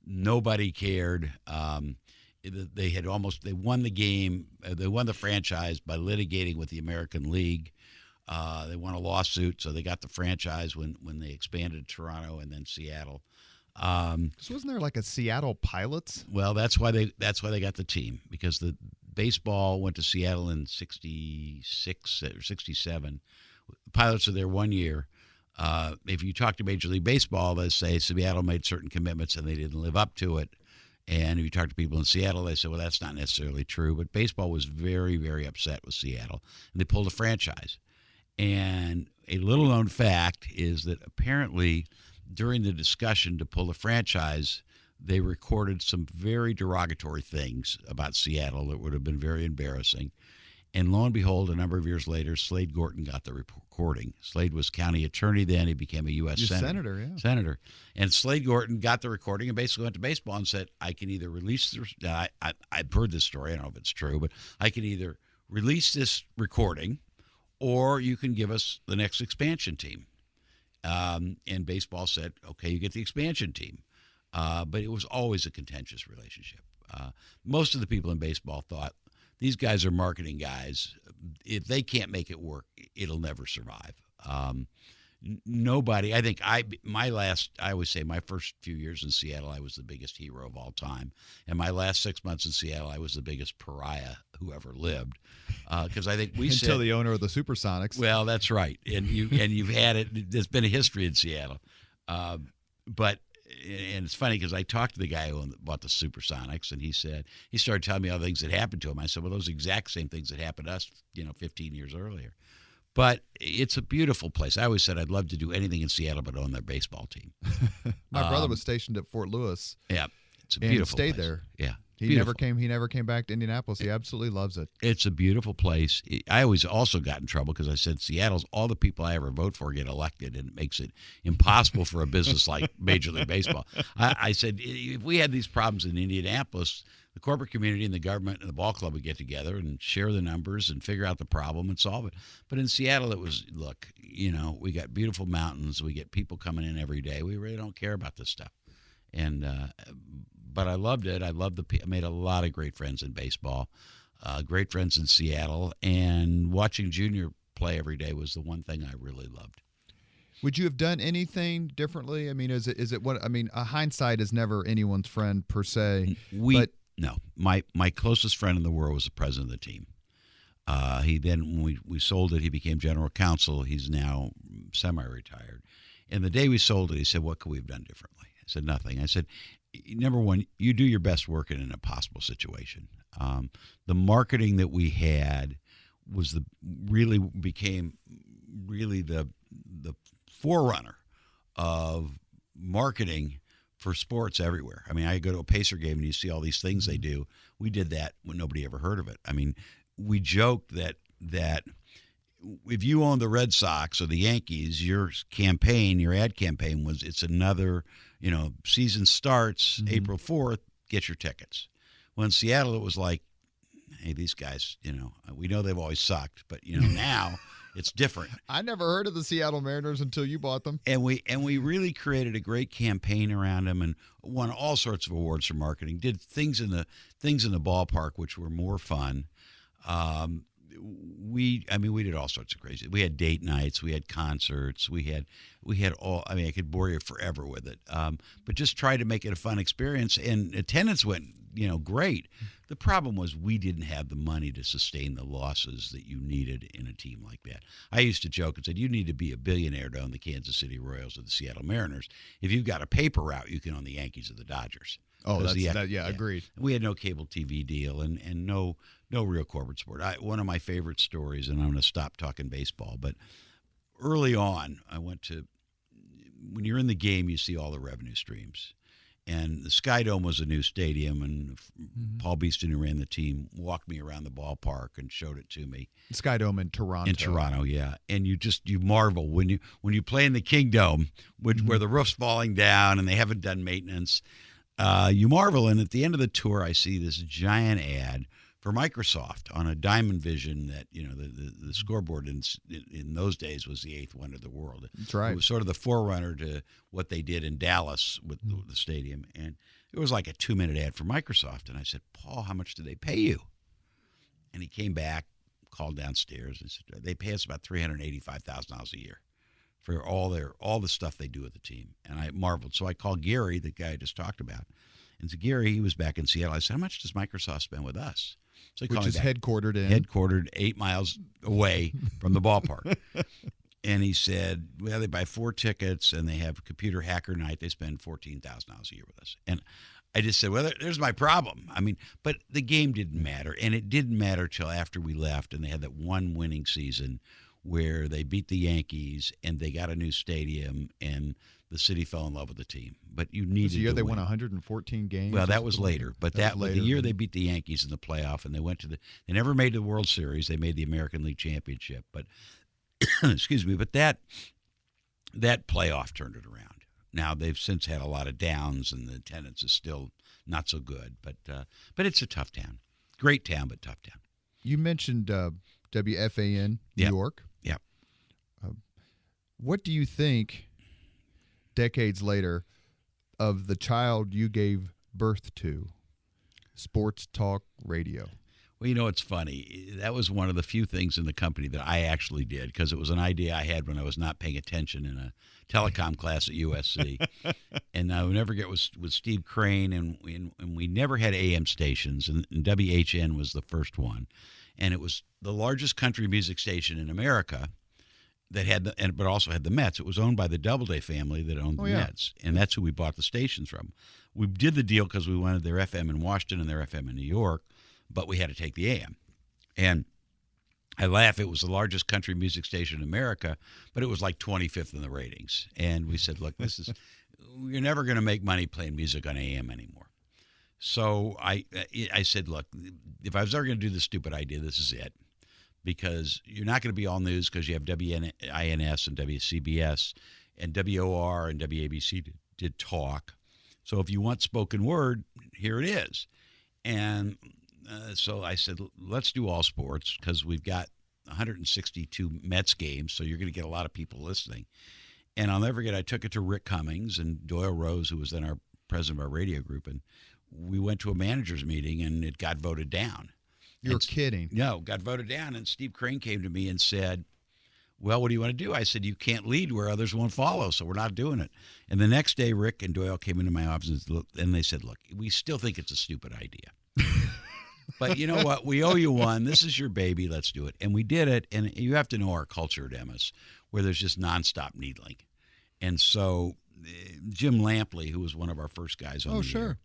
S2: Nobody cared. They won the game. They won the franchise by litigating with the American League. They won a lawsuit, so they got the franchise when they expanded to Toronto and then Seattle.
S1: So wasn't there like a Seattle Pilots?
S2: Well, that's why they got the team, because the baseball went to Seattle in 66 or 67. The Pilots are there 1 year. If you talk to Major League Baseball, they say Seattle made certain commitments and they didn't live up to it. And if you talk to people in Seattle, they say, well, that's not necessarily true. But baseball was very, very upset with Seattle, and they pulled a franchise. And a little-known fact is that apparently during the discussion to pull the franchise, they recorded some very derogatory things about Seattle that would have been very embarrassing. And lo and behold, a number of years later, Slade Gorton got the recording. Slade was county attorney then. He became a U.S. senator. Senator. And Slade Gorton got the recording and basically went to baseball and said, I can either release I've heard this story. I don't know if it's true, but I can either release this recording or you can give us the next expansion team. And baseball said, okay, you get the expansion team. But it was always a contentious relationship. Most of the people in baseball thought, these guys are marketing guys. If they can't make it work, it'll never survive. Nobody, I always say my first few years in Seattle, I was the biggest hero of all time. And my last 6 months in Seattle, I was the biggest pariah who ever lived. Because I think
S1: until the owner of the Supersonics.
S2: Well, that's right. And you've had it. There's been a history in Seattle. And it's funny because I talked to the guy who bought the Supersonics, and he started telling me all the things that happened to him. I said, well, those exact same things that happened to us, 15 years earlier. But it's a beautiful place. I always said I'd love to do anything in Seattle but own their baseball team.
S1: My brother was stationed at Fort Lewis.
S2: Yeah, it's a beautiful
S1: place. And stayed
S2: place.
S1: there.
S2: Yeah.
S1: He never came back to Indianapolis. He absolutely loves it.
S2: It's a beautiful place. I always also got in trouble because I said Seattle's all the people I ever vote for get elected, and it makes it impossible for a business like Major League Baseball. I said if we had these problems in Indianapolis, the corporate community and the government and the ball club would get together and share the numbers and figure out the problem and solve it. But in Seattle, it was, look, we got beautiful mountains. We get people coming in every day. We really don't care about this stuff. But I loved it. I made a lot of great friends in baseball, great friends in Seattle, and watching Junior play every day was the one thing I really loved.
S1: Would you have done anything differently? Hindsight is never anyone's friend per se.
S2: No. My closest friend in the world was the president of the team. He then, when we sold it, he became general counsel. He's now semi-retired. And the day we sold it, he said, "What could we have done differently?" I said, "Nothing." I said, "Number one, you do your best work in an impossible situation." The marketing that we had was became the forerunner of marketing for sports everywhere. I mean, I go to a Pacer game and you see all these things they do. We did that when nobody ever heard of it. I mean, we joked that if you own the Red Sox or the Yankees, your ad campaign was, it's another, season starts April 4th, get your tickets. Well, in Seattle, it was like, hey, these guys, we know they've always sucked, but, now it's different.
S1: I never heard of the Seattle Mariners until you bought them.
S2: And we really created a great campaign around them and won all sorts of awards for marketing, did things in the ballpark, which were more fun. We did all sorts of crazy. We had date nights, we had concerts, we had all. I mean, I could bore you forever with it. But just try to make it a fun experience, and attendance went, great. The problem was we didn't have the money to sustain the losses that you needed in a team like that. I used to joke and said, you need to be a billionaire to own the Kansas City Royals or the Seattle Mariners. If you've got a paper route, you can own the Yankees or the Dodgers.
S1: Oh, agreed.
S2: We had no cable TV deal and no real corporate support. One of my favorite stories, and I'm going to stop talking baseball, but early on, when you're in the game, you see all the revenue streams. And the Sky Dome was a new stadium, and Paul Beeston, who ran the team, walked me around the ballpark and showed it to me.
S1: Sky Dome in Toronto.
S2: In Toronto, yeah. And you marvel when you play in the King Dome, where the roof's falling down and they haven't done maintenance. You marvel, and at the end of the tour, I see this giant ad for Microsoft on a Diamond Vision that, the scoreboard in those days was the eighth wonder of the world.
S1: That's right.
S2: It was sort of the forerunner to what they did in Dallas with the stadium. And it was like a 2-minute ad for Microsoft. And I said, "Paul, how much do they pay you?" And he came back, called downstairs, and said, "They pay us about $385,000 a year for all the stuff they do with the team." And I marveled. So I called Gary, the guy I just talked about, and said, "Gary," he was back in Seattle. I said, "How much does Microsoft spend with us?" So
S1: which is headquartered
S2: 8 miles away from the ballpark. And he said, "Well, they buy 4 tickets and they have computer hacker night. They spend $14,000 a year with us." And I just said, "Well, there's my problem." I mean, but the game didn't matter. And it didn't matter till after we left and they had that one winning season where they beat the Yankees and they got a new stadium and the city fell in love with the team. But you needed
S1: the year
S2: to
S1: they
S2: win.
S1: won 114 games.
S2: Well, that was later. But that was the year they beat the Yankees in the playoff, and they never made the World Series. They made the American League Championship. But excuse me, but that playoff turned it around. Now they've since had a lot of downs, and the attendance is still not so good. But it's a tough town. Great town, but tough town.
S1: You mentioned WFAN New York.
S2: Yeah.
S1: What do you think, decades later, of the child you gave birth to, sports talk radio?
S2: Well, it's funny. That was one of the few things in the company that I actually did because it was an idea I had when I was not paying attention in a telecom class at USC. And I would never get with Steve Crane, and we never had AM stations, and WHN was the first one. And it was the largest country music station in America that had but also had the Mets. It was owned by the Doubleday family that owned the Mets, and that's who we bought the stations from. We did the deal because we wanted their FM in Washington and their FM in New York, but we had to take the AM. And I laugh, it was the largest country music station in America, but it was like 25th in the ratings. And we said, "Look, you're never going to make money playing music on AM anymore." So I said, "Look, if I was ever going to do this stupid idea, this is it. Because you're not going to be all news because you have WINS and WCBS, and WOR and WABC did talk. So if you want spoken word, here it is." And so I said, "Let's do all sports because we've got 162 Mets games, so you're going to get a lot of people listening." And I'll never forget, I took it to Rick Cummings and Doyle Rose, who was then our president of our radio group, and we went to a manager's meeting, and it got voted down.
S1: You're kidding.
S2: No, got voted down. And Steve Crane came to me and said, "Well, what do you want to do?" I said, "You can't lead where others won't follow, so we're not doing it." And the next day, Rick and Doyle came into my office and they said, "Look, we still think it's a stupid idea." But you know what? We owe you one. This is your baby. Let's do it. And we did it. And you have to know our culture at Emmis, where there's just nonstop needling. And so Jim Lampley, who was one of our first guys on the air,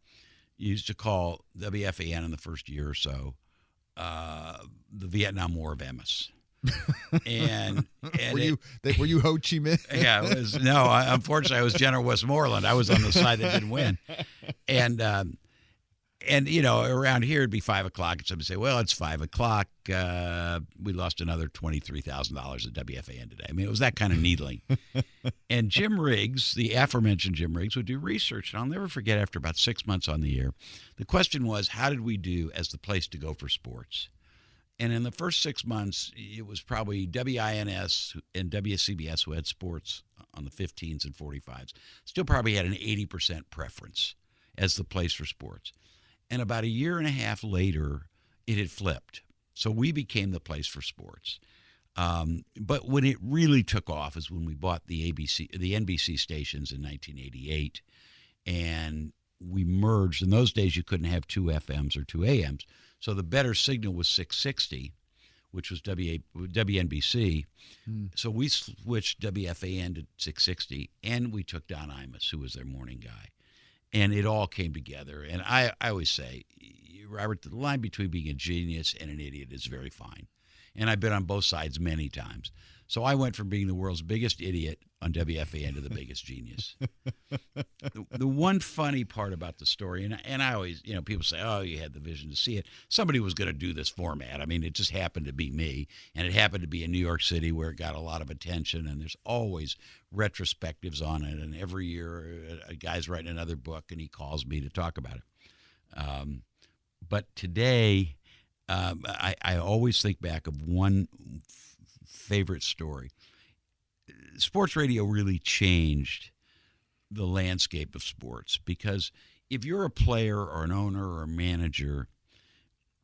S2: used to call WFAN in the first year or so the Vietnam War of Emmis. and
S1: were you Ho Chi Minh?
S2: Yeah, it was. No, unfortunately, I was General Westmoreland. I was on the side that didn't win. And you know, around here it'd be 5 o'clock, and somebody say, "Well, it's 5 o'clock. We lost another $23,000 at WFAN today." I mean, it was that kind of needling. And Jim Riggs, the aforementioned Jim Riggs, would do research, and I'll never forget. After about 6 months on the air, the question was, "How did we do as the place to go for sports?" And in the first 6 months, it was probably WINS and WCBS who had sports on the 15s and 45s. Still probably had an 80% preference as the place for sports. And about a year and a half later, it had flipped. So we became the place for sports. But when it really took off is when we bought the NBC stations in 1988, and we merged. In those days, you couldn't have two FMs or two AMs. So the better signal was 660, which was WNBC. So we switched WFAN to 660, and we took Don Imus, who was their morning guy. And it all came together. And I always say, Robert, the line between being a genius and an idiot is very fine. And I've been on both sides many times. So I went from being the world's biggest idiot on WFAN to the biggest genius. The one funny part about the story, and I always, you know, people say, "Oh, you had the vision to see it." Somebody was going to do this format. I mean, it just happened to be me, and it happened to be in New York City where it got a lot of attention, and there's always retrospectives on it, and every year a guy's writing another book, and he calls me to talk about it. But today, I always think back of one favorite story. Sports radio really changed the landscape of sports, because if you're a player or an owner or a manager,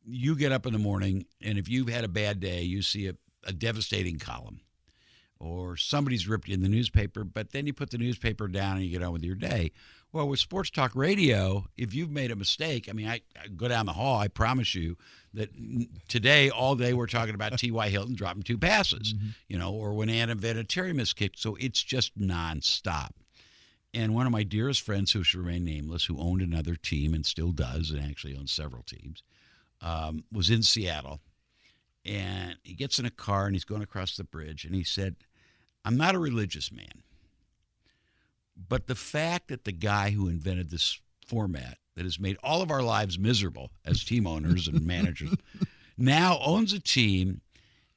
S2: you get up in the morning, and if you've had a bad day, you see a devastating column, or somebody's ripped you in the newspaper, but then you put the newspaper down and you get on with your day. Well, with sports talk radio, if you've made a mistake, I mean, I go down the hall, I promise you that today, all day, we're talking about T.Y. Hilton dropping two passes, you know, or when Adam Vinatieri miskicked. So it's just nonstop. And one of my dearest friends, who should remain nameless, who owned another team and still does, and actually owns several teams, was in Seattle. And he gets in a car, and he's going across the bridge, and he said, "I'm not a religious man, but the fact that the guy who invented this format that has made all of our lives miserable as team owners and managers now owns a team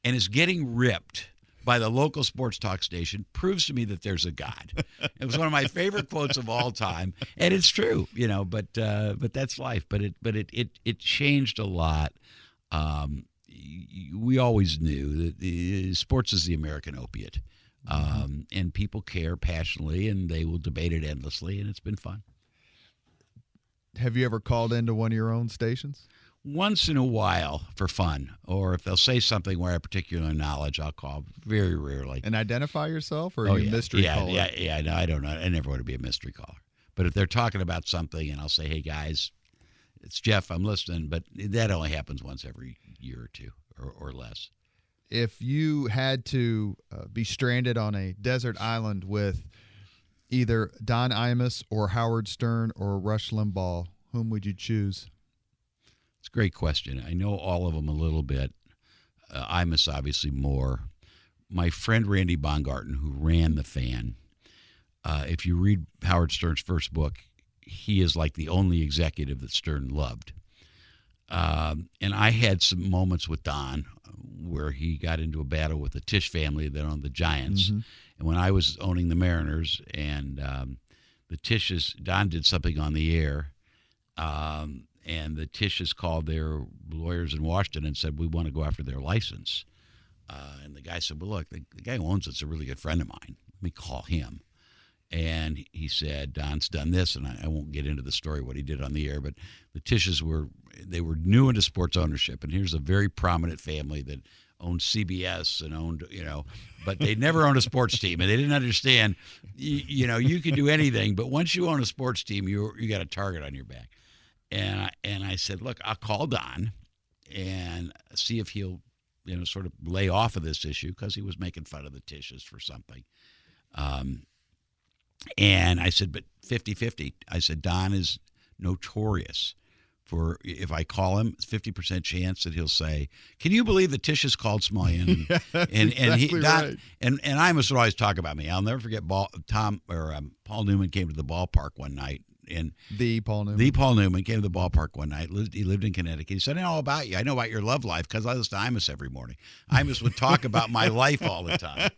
S2: and is getting ripped by the local sports talk station proves to me that there's a God." It was one of my favorite quotes of all time, and it's true, you know. But that's life. But it changed a lot. We always knew that sports is the American opiate. And people care passionately, and they will debate it endlessly, and it's been fun.
S1: Have you ever called into one of your own stations?
S2: Once in a while for fun, or if they'll say something where I have particular knowledge, I'll call. Very rarely.
S1: And identify yourself, or are you a mystery caller?
S2: Yeah. No, I don't know. I never want to be a mystery caller. But if they're talking about something, and I'll say, "Hey guys, it's Jeff, I'm listening," but that only happens once every year or two, or less.
S1: If you had to be stranded on a desert island with either Don Imus or Howard Stern or Rush Limbaugh, whom would you choose?
S2: It's a great question. I know all of them a little bit. Imus obviously more. My friend Randy Baumgarten, who ran The Fan, if you read Howard Stern's first book, he is like the only executive that Stern loved. And I had some moments with Don where he got into a battle with the Tisch family that owned the Giants. And when I was owning the Mariners, and the Tisches, Don did something on the air, and the Tisches called their lawyers in Washington and said, "We want to go after their license." And the guy said, "Well, look, the guy who owns it's a really good friend of mine. Let me call him." And he said, "Don's done this," and I won't get into the story what he did on the air, but the Tisches were new into sports ownership, and here's a very prominent family that owned CBS and owned, you know, but they never owned a sports team, and they didn't understand, you know, you can do anything, but once you own a sports team, you got a target on your back. And I said, "Look, I'll call Don, and see if he'll, sort of lay off of this issue because he was making fun of the Tisches for something. And I said, but 50-50. I said, Don is notorious for, if I call him, 50% chance that he'll say, "Can you believe the Tisches called Smulyan?" And Emmis would always talk about me. I'll never forget Paul Newman came to the ballpark one night. And
S1: the Paul Newman
S2: came to the ballpark one night. He lived in Connecticut. He said, "I know all about you. I know about your love life because I listen to Emmis every morning." Emmis would talk about my life all the time.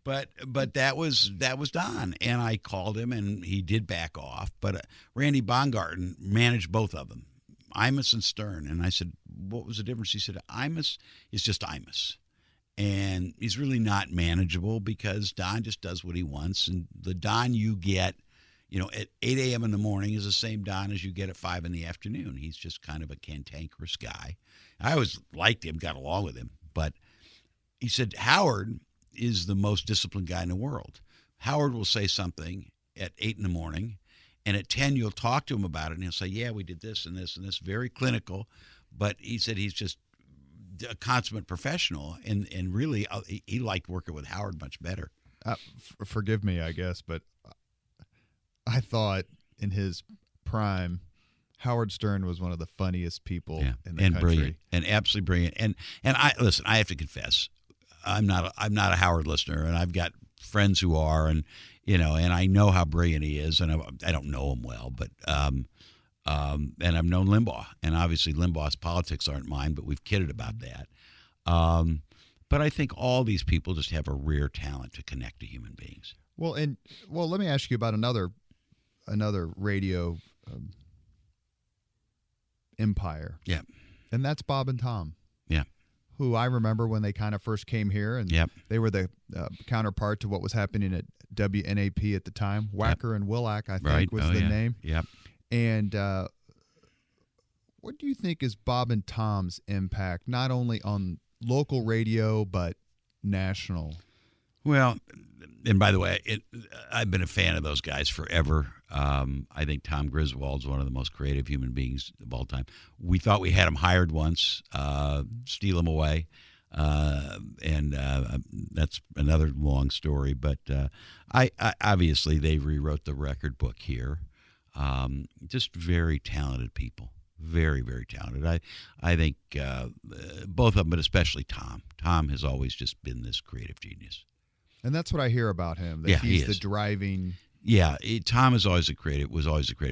S2: But that was Don, and I called him, and he did back off. But Randy Baumgarten managed both of them, Emmis and Stern. And I said, "What was the difference?" He said, "Emmis is just Emmis, and he's really not manageable because Don just does what he wants, and the Don you get, at 8 a.m. in the morning is the same Don as you get at 5 in the afternoon. He's just kind of a cantankerous guy." I always liked him, got along with him, but he said Howard is the most disciplined guy in the world. Howard will say something at 8 in the morning, and at 10 you'll talk to him about it, and he'll say, "Yeah, we did this and this and this," very clinical. But he said he's just a consummate professional, and really he liked working with Howard much better.
S1: Forgive me, I guess, but I thought in his prime, Howard Stern was one of the funniest people in the country.
S2: Brilliant, and absolutely brilliant. And I listen. I have to confess, I'm not a Howard listener, and I've got friends who are, and and I know how brilliant he is, and I don't know him well, but and I've known Limbaugh, and obviously Limbaugh's politics aren't mine, but we've kidded about that. But I think all these people just have a rare talent to connect to human beings.
S1: Well, let me ask you about another radio empire.
S2: Yeah,
S1: and that's Bob and Tom.
S2: Yeah.
S1: Who I remember when they kind of first came here, and they were the counterpart to what was happening at WNAP at the time. Wacker and Willack, I think, was the name.
S2: Yep.
S1: And what do you think is Bob and Tom's impact, not only on local radio, but national?
S2: Well, and by the way, I've been a fan of those guys forever. I think Tom Griswold's one of the most creative human beings of all time. We thought we had him hired once, steal him away, and that's another long story. But I obviously they rewrote the record book here. Just very talented people, very, very talented. I think both of them, but especially Tom. Tom has always just been this creative genius.
S1: And that's what I hear about him. That he's the driving.
S2: Yeah, Tom was always a creative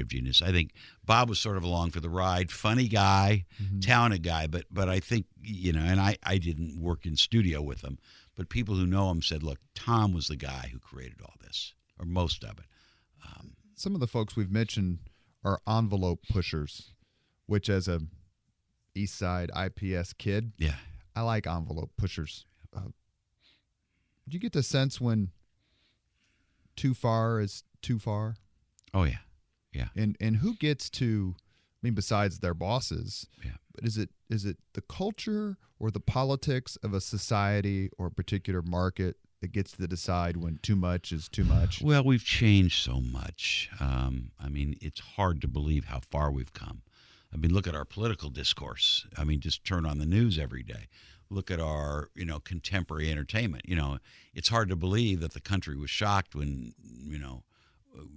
S2: genius. I think Bob was sort of along for the ride. Funny guy, talented guy, but I think, and I didn't work in studio with him, but people who know him said, look, Tom was the guy who created all this, or most of it.
S1: Some of the folks we've mentioned are envelope pushers, which as a East Side IPS kid, I like envelope pushers. Do you get the sense when too far is too far?
S2: Oh, yeah. Yeah.
S1: And who gets to, besides their bosses, but is it the culture or the politics of a society or a particular market that gets to decide when too much is too much?
S2: Well, we've changed so much. It's hard to believe how far we've come. Look at our political discourse. Just turn on the news every day. Look at our, contemporary entertainment. It's hard to believe that the country was shocked when,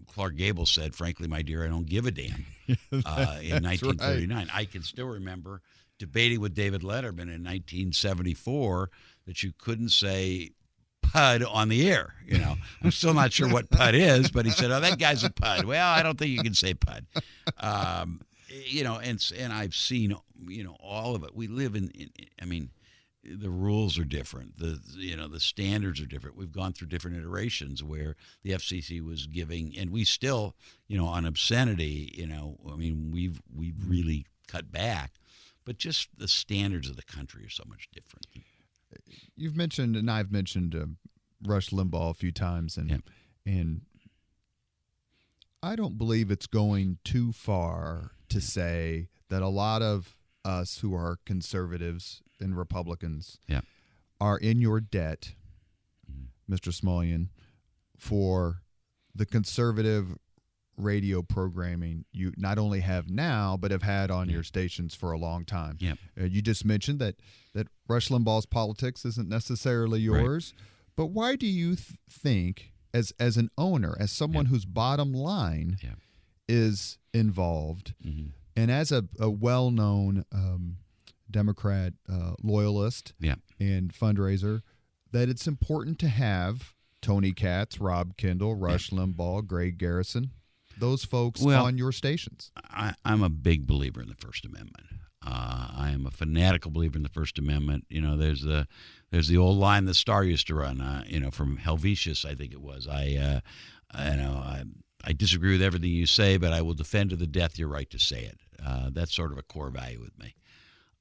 S2: Clark Gable said, "Frankly, my dear, I don't give a damn," in 1939. Right. I can still remember debating with David Letterman in 1974 that you couldn't say PUD on the air. I'm still not sure what PUD is, but he said, "Oh, that guy's a PUD." Well, I don't think you can say PUD. And I've seen, all of it. We live in the rules are different. The standards are different. We've gone through different iterations where the FCC was giving, and we still, on obscenity, we've really cut back, but just the standards of the country are so much different.
S1: You've mentioned, and I've mentioned Rush Limbaugh a few times, and I don't believe it's going too far to say that a lot of us who are conservatives and Republicans are in your debt, Mr. Smulyan, for the conservative radio programming you not only have now, but have had on your stations for a long time.
S2: Yep.
S1: You just mentioned that Rush Limbaugh's politics isn't necessarily yours, but why do you think, as an owner, as someone whose bottom line is involved, and as a well-known Democrat loyalist and fundraiser, that it's important to have Tony Katz, Rob Kendall, Rush Limbaugh, Greg Garrison, those folks on your stations?
S2: I'm a big believer in the First Amendment. I am a fanatical believer in the First Amendment. You know, there's the old line the Star used to run. From Helvetius, I think it was. I disagree with everything you say, but I will defend to the death your right to say it. That's sort of a core value with me.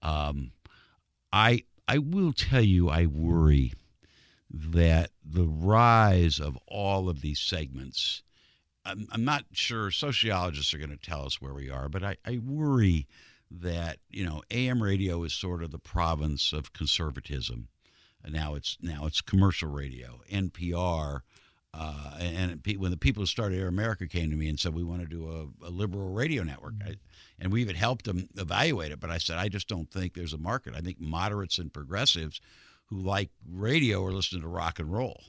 S2: I will tell you, I worry that the rise of all of these segments, I'm not sure sociologists are going to tell us where we are, but I worry that, AM radio is sort of the province of conservatism. Now it's commercial radio, NPR, and when the people who started Air America came to me and said, we want to do a liberal radio network, and we even helped them evaluate it, but I said, I just don't think there's a market. I think moderates and progressives who like radio are listening to rock and roll.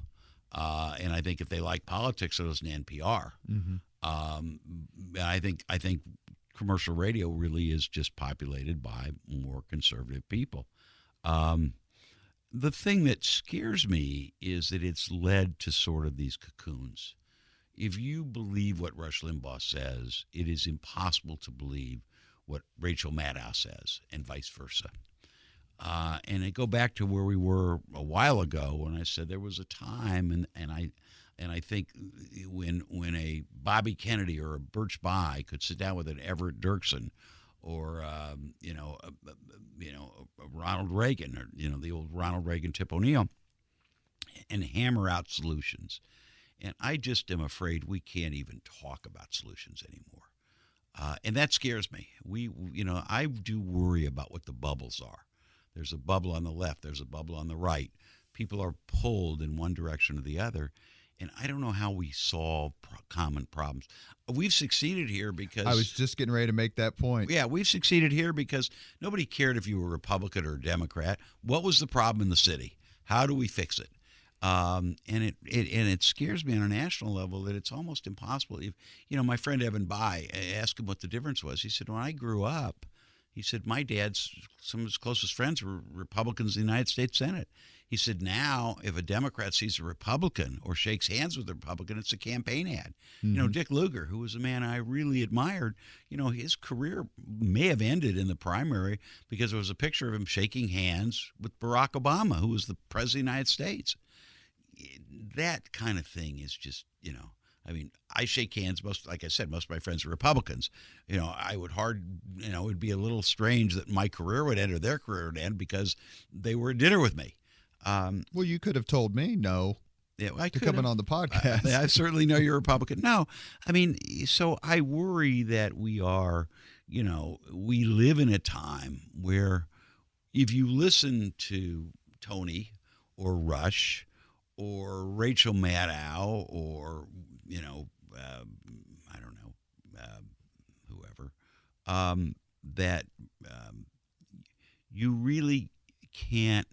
S2: And I think if they like politics, they'll listen to NPR. I think commercial radio really is just populated by more conservative people. The thing that scares me is that it's led to sort of these cocoons. If you believe what Rush Limbaugh says, it is impossible to believe what Rachel Maddow says, and vice versa. And I go back to where we were a while ago when I said there was a time, and I think when a Bobby Kennedy or a Birch Bayh could sit down with an Everett Dirksen or a Ronald Reagan, or the old Ronald Reagan, Tip O'Neill, and hammer out solutions. And I just am afraid we can't even talk about solutions anymore. And that scares me. I do worry about what the bubbles are. There's a bubble on the left. There's a bubble on the right. People are pulled in one direction or the other. And I don't know how we solve common problems. We've succeeded here because...
S1: I was just getting ready to make that point.
S2: Yeah, we've succeeded here because nobody cared if you were a Republican or a Democrat. What was the problem in the city? How do we fix it? And it scares me on a national level that it's almost impossible. My friend Evan Bayh, I asked him what the difference was. He said, when I grew up, he said, my some of his closest friends were Republicans in the United States Senate. He said, now if a Democrat sees a Republican or shakes hands with a Republican, it's a campaign ad. Dick Lugar, who was a man I really admired, his career may have ended in the primary because there was a picture of him shaking hands with Barack Obama, who was the president of the United States. That kind of thing is just, I shake hands. Like I said, most of my friends are Republicans. I would it would be a little strange that my career would end or their career would end because they were at dinner with me.
S1: Well, you could have told me no.
S2: Yeah, I
S1: to coming on the podcast.
S2: I certainly know you're a Republican. No, so I worry that we live in a time where if you listen to Tony or Rush or Rachel Maddow or, I don't know, whoever, that you really can't,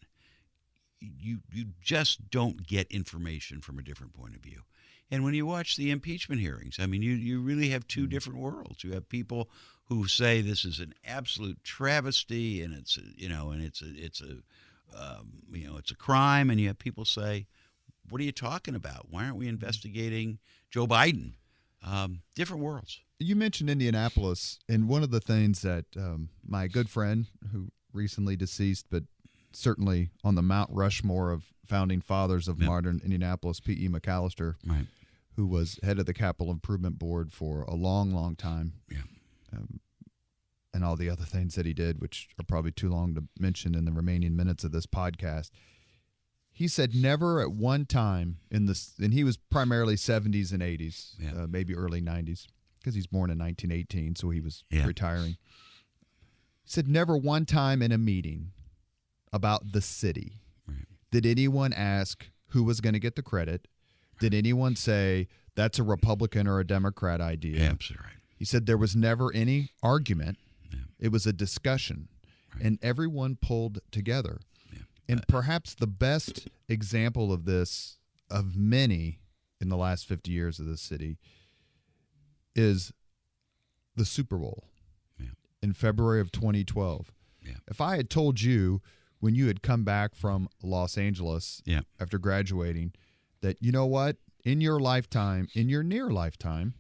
S2: you just don't get information from a different point of view. And when you watch the impeachment hearings, you really have two different worlds. You have people who say this is an absolute travesty and it's a crime, and you have people say, what are you talking about? Why aren't we investigating Joe Biden? Different worlds.
S1: You mentioned Indianapolis, and one of the things that my good friend, who recently deceased, but certainly on the Mount Rushmore of founding fathers of modern Indianapolis, P.E. MacAllister,
S2: right,
S1: who was head of the Capital Improvement Board for a long, long time, and all the other things that he did, which are probably too long to mention in the remaining minutes of this podcast. He said never at one time and he was primarily 70s and 80s, maybe early 90s, because he's born in 1918, so he was retiring. He said never one time in a meeting about the city did anyone ask who was going to get the credit. Did anyone say that's a Republican or a Democrat idea.
S2: Yeah, absolutely right.
S1: He said there was never any argument.
S2: Yeah.
S1: It was a discussion,
S2: Right.
S1: and everyone pulled together.
S2: Yeah.
S1: And perhaps the best example of this, of many in the last 50 years of this city, is the Super Bowl in February of 2012.
S2: Yeah.
S1: If I had told you when you had come back from Los Angeles after graduating that, you know what, in your lifetime, in your near lifetime,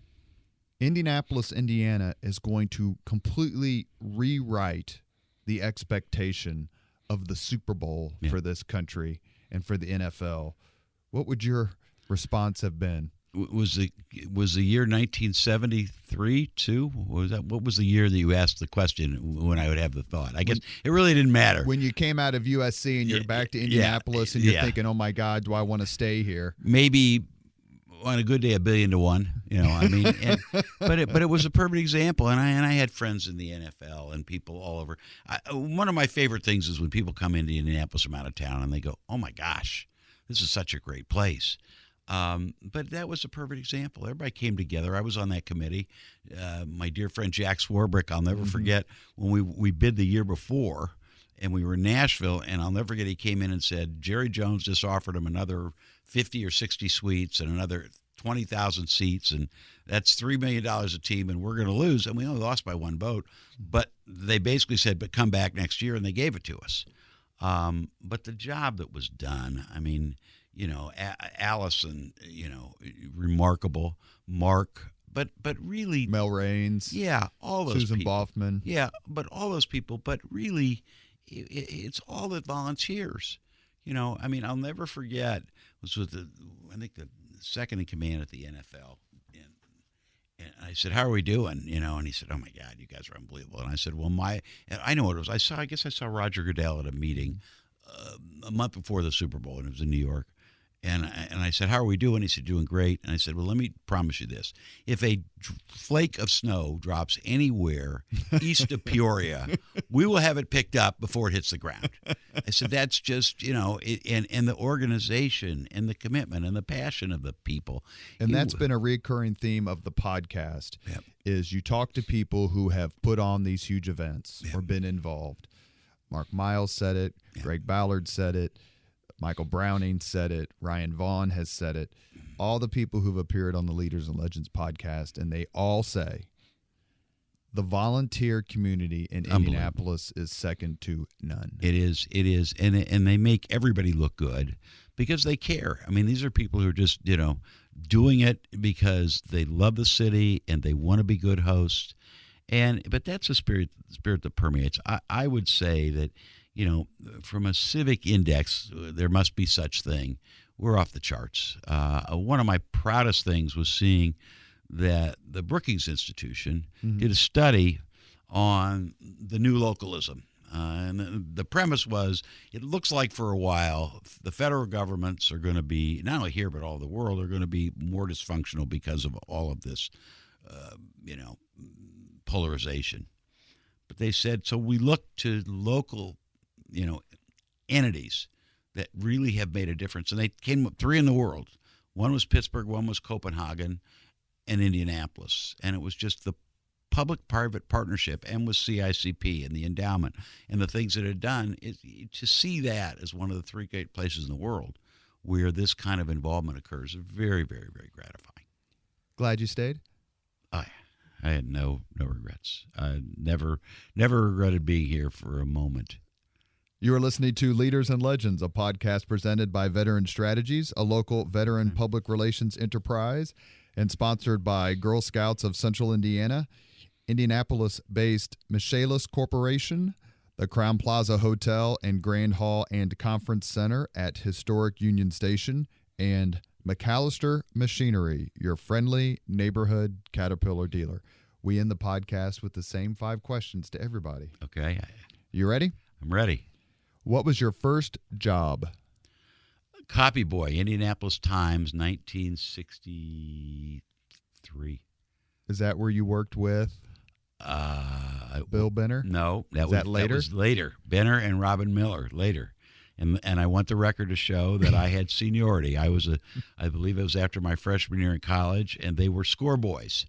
S1: Indianapolis, Indiana is going to completely rewrite the expectation of the Super Bowl for this country and for the NFL, what would your response have been?
S2: Was the year 1973 too? What was the year that you asked the question when I would have the thought? I guess it really didn't matter.
S1: When you came out of USC and you're back to Indianapolis and you're thinking, oh my God, do I want to stay here?
S2: Maybe on a good day, 1 billion to 1. You know, I mean, but it was a perfect example. And I had friends in the NFL and people all over. One of my favorite things is when people come into Indianapolis from out of town and they go, oh my gosh, this is such a great place. But that was a perfect example. Everybody came together. I was on that committee. My dear friend Jack Swarbrick, I'll never forget when we bid the year before, and we were in Nashville, and I'll never forget he came in and said, Jerry Jones just offered him another 50 or 60 suites and another 20,000 seats, and that's $3 million a team, and we're going to lose. And we only lost by 1 vote. But they basically said, but come back next year, and they gave it to us. But the job that was done, I mean, you know, Allison, you know, remarkable. Mark, but really,
S1: Mel Raines,
S2: all those
S1: Susan
S2: people.
S1: Boffman,
S2: but all those people. But really, it's all the volunteers. You know, I mean, I'll never forget. Was with I think the second in command at the NFL, and I said, "How are we doing?" You know, and he said, "Oh my God, you guys are unbelievable." And I said, "Well, I know what it was. I guess I saw Roger Goodell at a meeting a month before the Super Bowl, and it was in New York." And I said, how are we doing? He said, doing great. And I said, well, let me promise you this. If a flake of snow drops anywhere east of Peoria, we will have it picked up before it hits the ground. I said, that's just, you know, and the organization and the commitment and the passion of the people.
S1: And that's been a recurring theme of the podcast, is you talk to people who have put on these huge events or been involved. Mark Miles said it. Greg Ballard said it. Michael Browning said it. Ryan Vaughn has said it. All the people who've appeared on the Leaders and Legends podcast, and they all say the volunteer community in Indianapolis is second to none.
S2: It is, and they make everybody look good because they care. I mean, these are people who are just, you know, doing it because they love the city and they want to be good hosts. But that's a spirit that permeates. I would say that, you know, from a civic index, there must be such thing. We're off the charts. One of my proudest things was seeing that the Brookings Institution did a study on the new localism. And the premise was, it looks like for a while, the federal governments are going to be, not only here but all over the world, are going to be more dysfunctional because of all of this, you know, polarization. But they said, so we look to local, you know, entities that really have made a difference. And they came up 3 in the world. One was Pittsburgh, one was Copenhagen, and Indianapolis. And it was just the public-private partnership, and with CICP and the endowment and the things that it had done. To see that as one of the 3 great places in the world where this kind of involvement occurs is very, very, very gratifying.
S1: Glad you stayed?
S2: I had no regrets. I never regretted being here for a moment.
S1: You are listening to Leaders and Legends, a podcast presented by Veteran Strategies, a local veteran public relations enterprise, and sponsored by Girl Scouts of Central Indiana, Indianapolis-based MacAllister Corporation, the Crowne Plaza Hotel and Grand Hall and Conference Center at Historic Union Station, and MacAllister Machinery, your friendly neighborhood Caterpillar dealer. We end the podcast with the same 5 questions to everybody.
S2: Okay.
S1: You ready?
S2: I'm ready.
S1: What was your first job?
S2: Copyboy, Indianapolis Times, 1963.
S1: Is that where you worked with Bill Benner?
S2: No.
S1: That was later?
S2: That was later. Benner and Robin Miller, later. And I want the record to show that I had seniority. I believe it was after my freshman year in college, and they were score boys.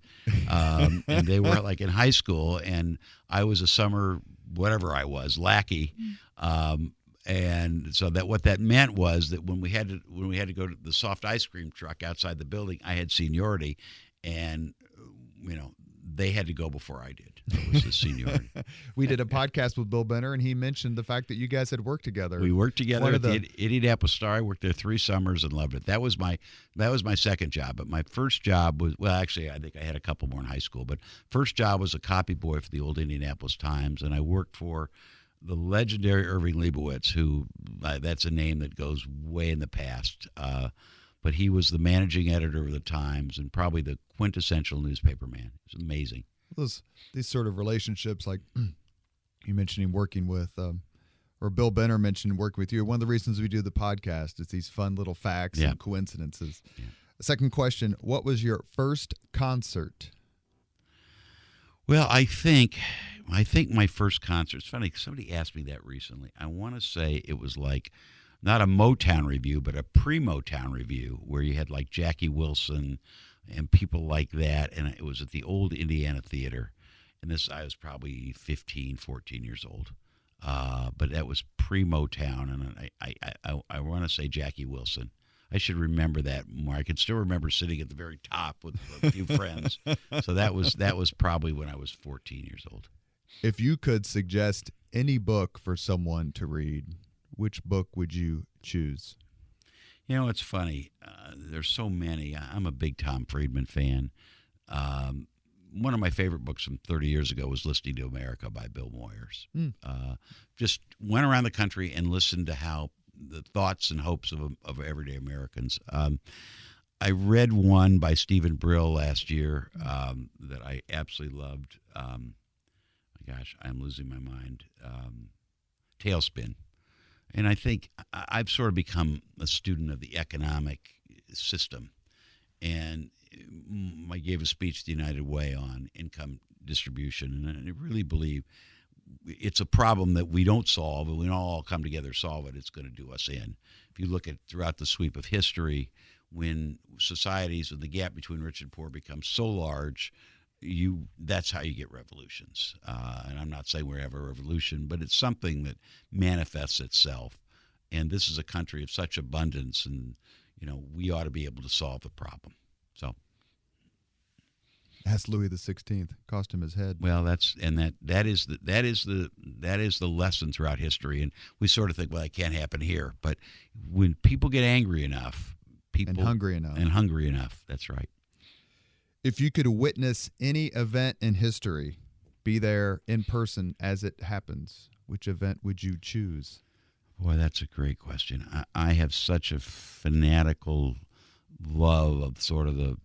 S2: And they were like in high school, and I was a summer, whatever I was, lackey. And so what that meant was that when we had to go to the soft ice cream truck outside the building, I had seniority, and they had to go before I did. That was the seniority.
S1: We did a podcast with Bill Benner, and he mentioned the fact that you guys had worked together.
S2: We worked together at the Indianapolis Star. I worked there 3 summers and loved it. That was my second job. But my first job was, well, actually, I think I had a couple more in high school. But first job was a copyboy for the old Indianapolis Times, and I worked for the legendary Irving Leibowitz, who that's a name that goes way in the past. But he was the managing editor of the Times and probably the quintessential newspaper man. It was amazing.
S1: These sort of relationships, like you mentioned him working with, or Bill Benner mentioned working with you. One of the reasons we do the podcast is these fun little facts and coincidences. Yeah. Second question, what was your first concert?
S2: Well, I think my first concert, it's funny, somebody asked me that recently. I want to say it was like not a Motown review, but a pre-Motown review where you had like Jackie Wilson and people like that. And it was at the old Indiana Theater. And I was probably 15, 14 years old. But that was pre-Motown. And I want to say Jackie Wilson. I should remember that more. I can still remember sitting at the very top with a few friends. So that was probably when I was 14 years old.
S1: If you could suggest any book for someone to read, which book would you choose?
S2: It's funny. There's so many. I'm a big Tom Friedman fan. One of my favorite books from 30 years ago was Listening to America by Bill Moyers. Just went around the country and listened to how the thoughts and hopes of everyday Americans. I read one by Stephen Brill last year that I absolutely loved. My gosh, I'm losing my mind. Tailspin. And I think I've sort of become a student of the economic system. And I gave a speech to the United Way on income distribution. And I really believe it's a problem that we don't solve, and we don't all come together to solve it. It's going to do us in. If you look at throughout the sweep of history, when societies and the gap between rich and poor becomes so large, that's how you get revolutions. And I'm not saying we have a revolution, but it's something that manifests itself. And this is a country of such abundance, and we ought to be able to solve the problem. So
S1: ask Louis XVI, cost him his head.
S2: Well, that is the lesson throughout history, and we sort of think, well, it can't happen here. But when people get angry enough,
S1: and hungry enough,
S2: that's right.
S1: If you could witness any event in history, be there in person as it happens, which event would you choose?
S2: Boy, that's a great question. I have such a fanatical love of sort of the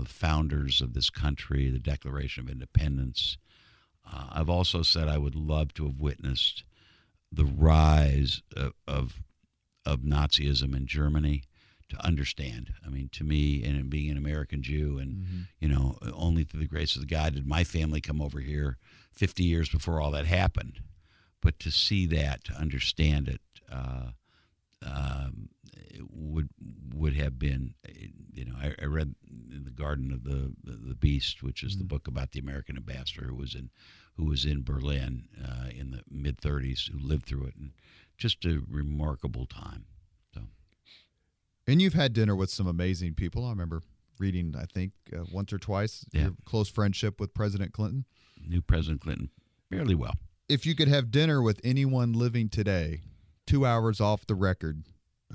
S2: founders of this country, the Declaration of Independence. I've also said I would love to have witnessed the rise of Nazism in Germany. To understand. I mean, to me, and being an American Jew, and only through the grace of God did my family come over here 50 years before all that happened. But to see that, to understand it, would have been, I read in the Garden of the Beast, which is the book about the American ambassador who was in Berlin in the mid 30s, who lived through it, and just a remarkable time.
S1: And you've had dinner with some amazing people. I remember reading, I think, once or twice, your close friendship with President Clinton.
S2: Knew President Clinton fairly well.
S1: If you could have dinner with anyone living today, 2 hours off the record,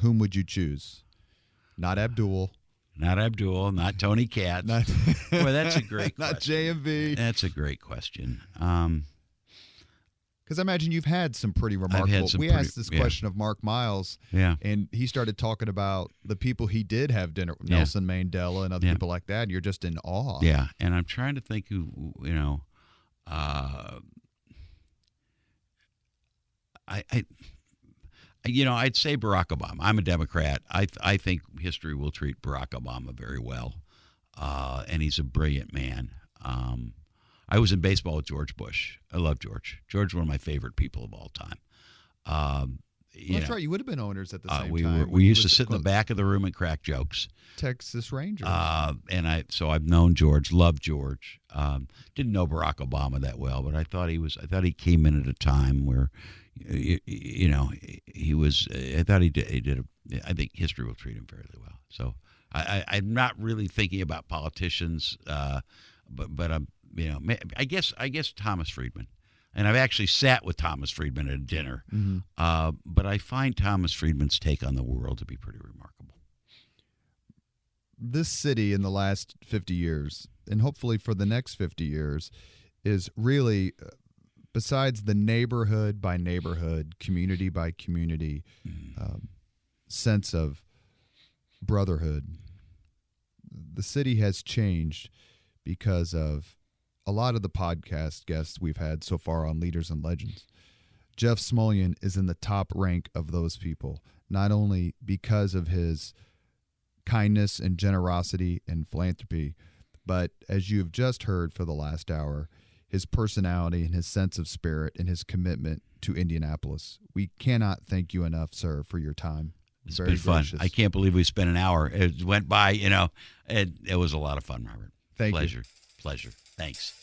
S1: whom would you choose? Not Abdul.
S2: Not Tony Katz. Boy, that's a great question.
S1: Not JMV.
S2: That's a great question.
S1: Because I imagine you've had some pretty remarkable. Asked this question of Mark Miles, and he started talking about the people he did have dinner with, Nelson Mandela and other people like that, and you're just in awe.
S2: Yeah, and I'm trying to think who, I'd say Barack Obama. I'm a Democrat. I think history will treat Barack Obama very well, and he's a brilliant man. I was in baseball with George Bush. I love George. George, one of my favorite people of all time.
S1: That's right. You would have been owners at the same
S2: we
S1: time.
S2: we used to sit in the back of the room and crack jokes.
S1: Texas Rangers.
S2: So I've known George, loved George. Didn't know Barack Obama that well, but I thought he came in at a time where, he was. I thought he did. I think history will treat him fairly well. So I'm not really thinking about politicians, but I'm. I guess Thomas Friedman. And I've actually sat with Thomas Friedman at a dinner.
S1: Mm-hmm.
S2: But I find Thomas Friedman's take on the world to be pretty remarkable.
S1: This city in the last 50 years, and hopefully for the next 50 years, is really, besides the neighborhood by neighborhood, community by community sense of brotherhood, the city has changed because of a lot of the podcast guests we've had so far on Leaders and Legends. Jeff Smulyan is in the top rank of those people, not only because of his kindness and generosity and philanthropy, but as you've just heard for the last hour, his personality and his sense of spirit and his commitment to Indianapolis. We cannot thank you enough, sir, for your time.
S2: It's
S1: Very
S2: been fun.
S1: gracious.
S2: I can't believe we spent an hour. It went by, it was a lot of fun, Robert.
S1: Thank
S2: you.
S1: you.
S2: Pleasure. Thanks.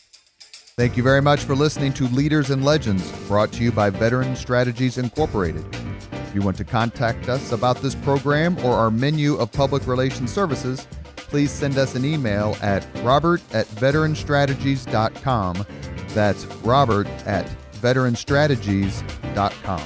S1: Thank you very much for listening to Leaders and Legends, brought to you by Veteran Strategies Incorporated. If you want to contact us about this program or our menu of public relations services, please send us an email at robert@veteranstrategies.com. That's robert@veteranstrategies.com.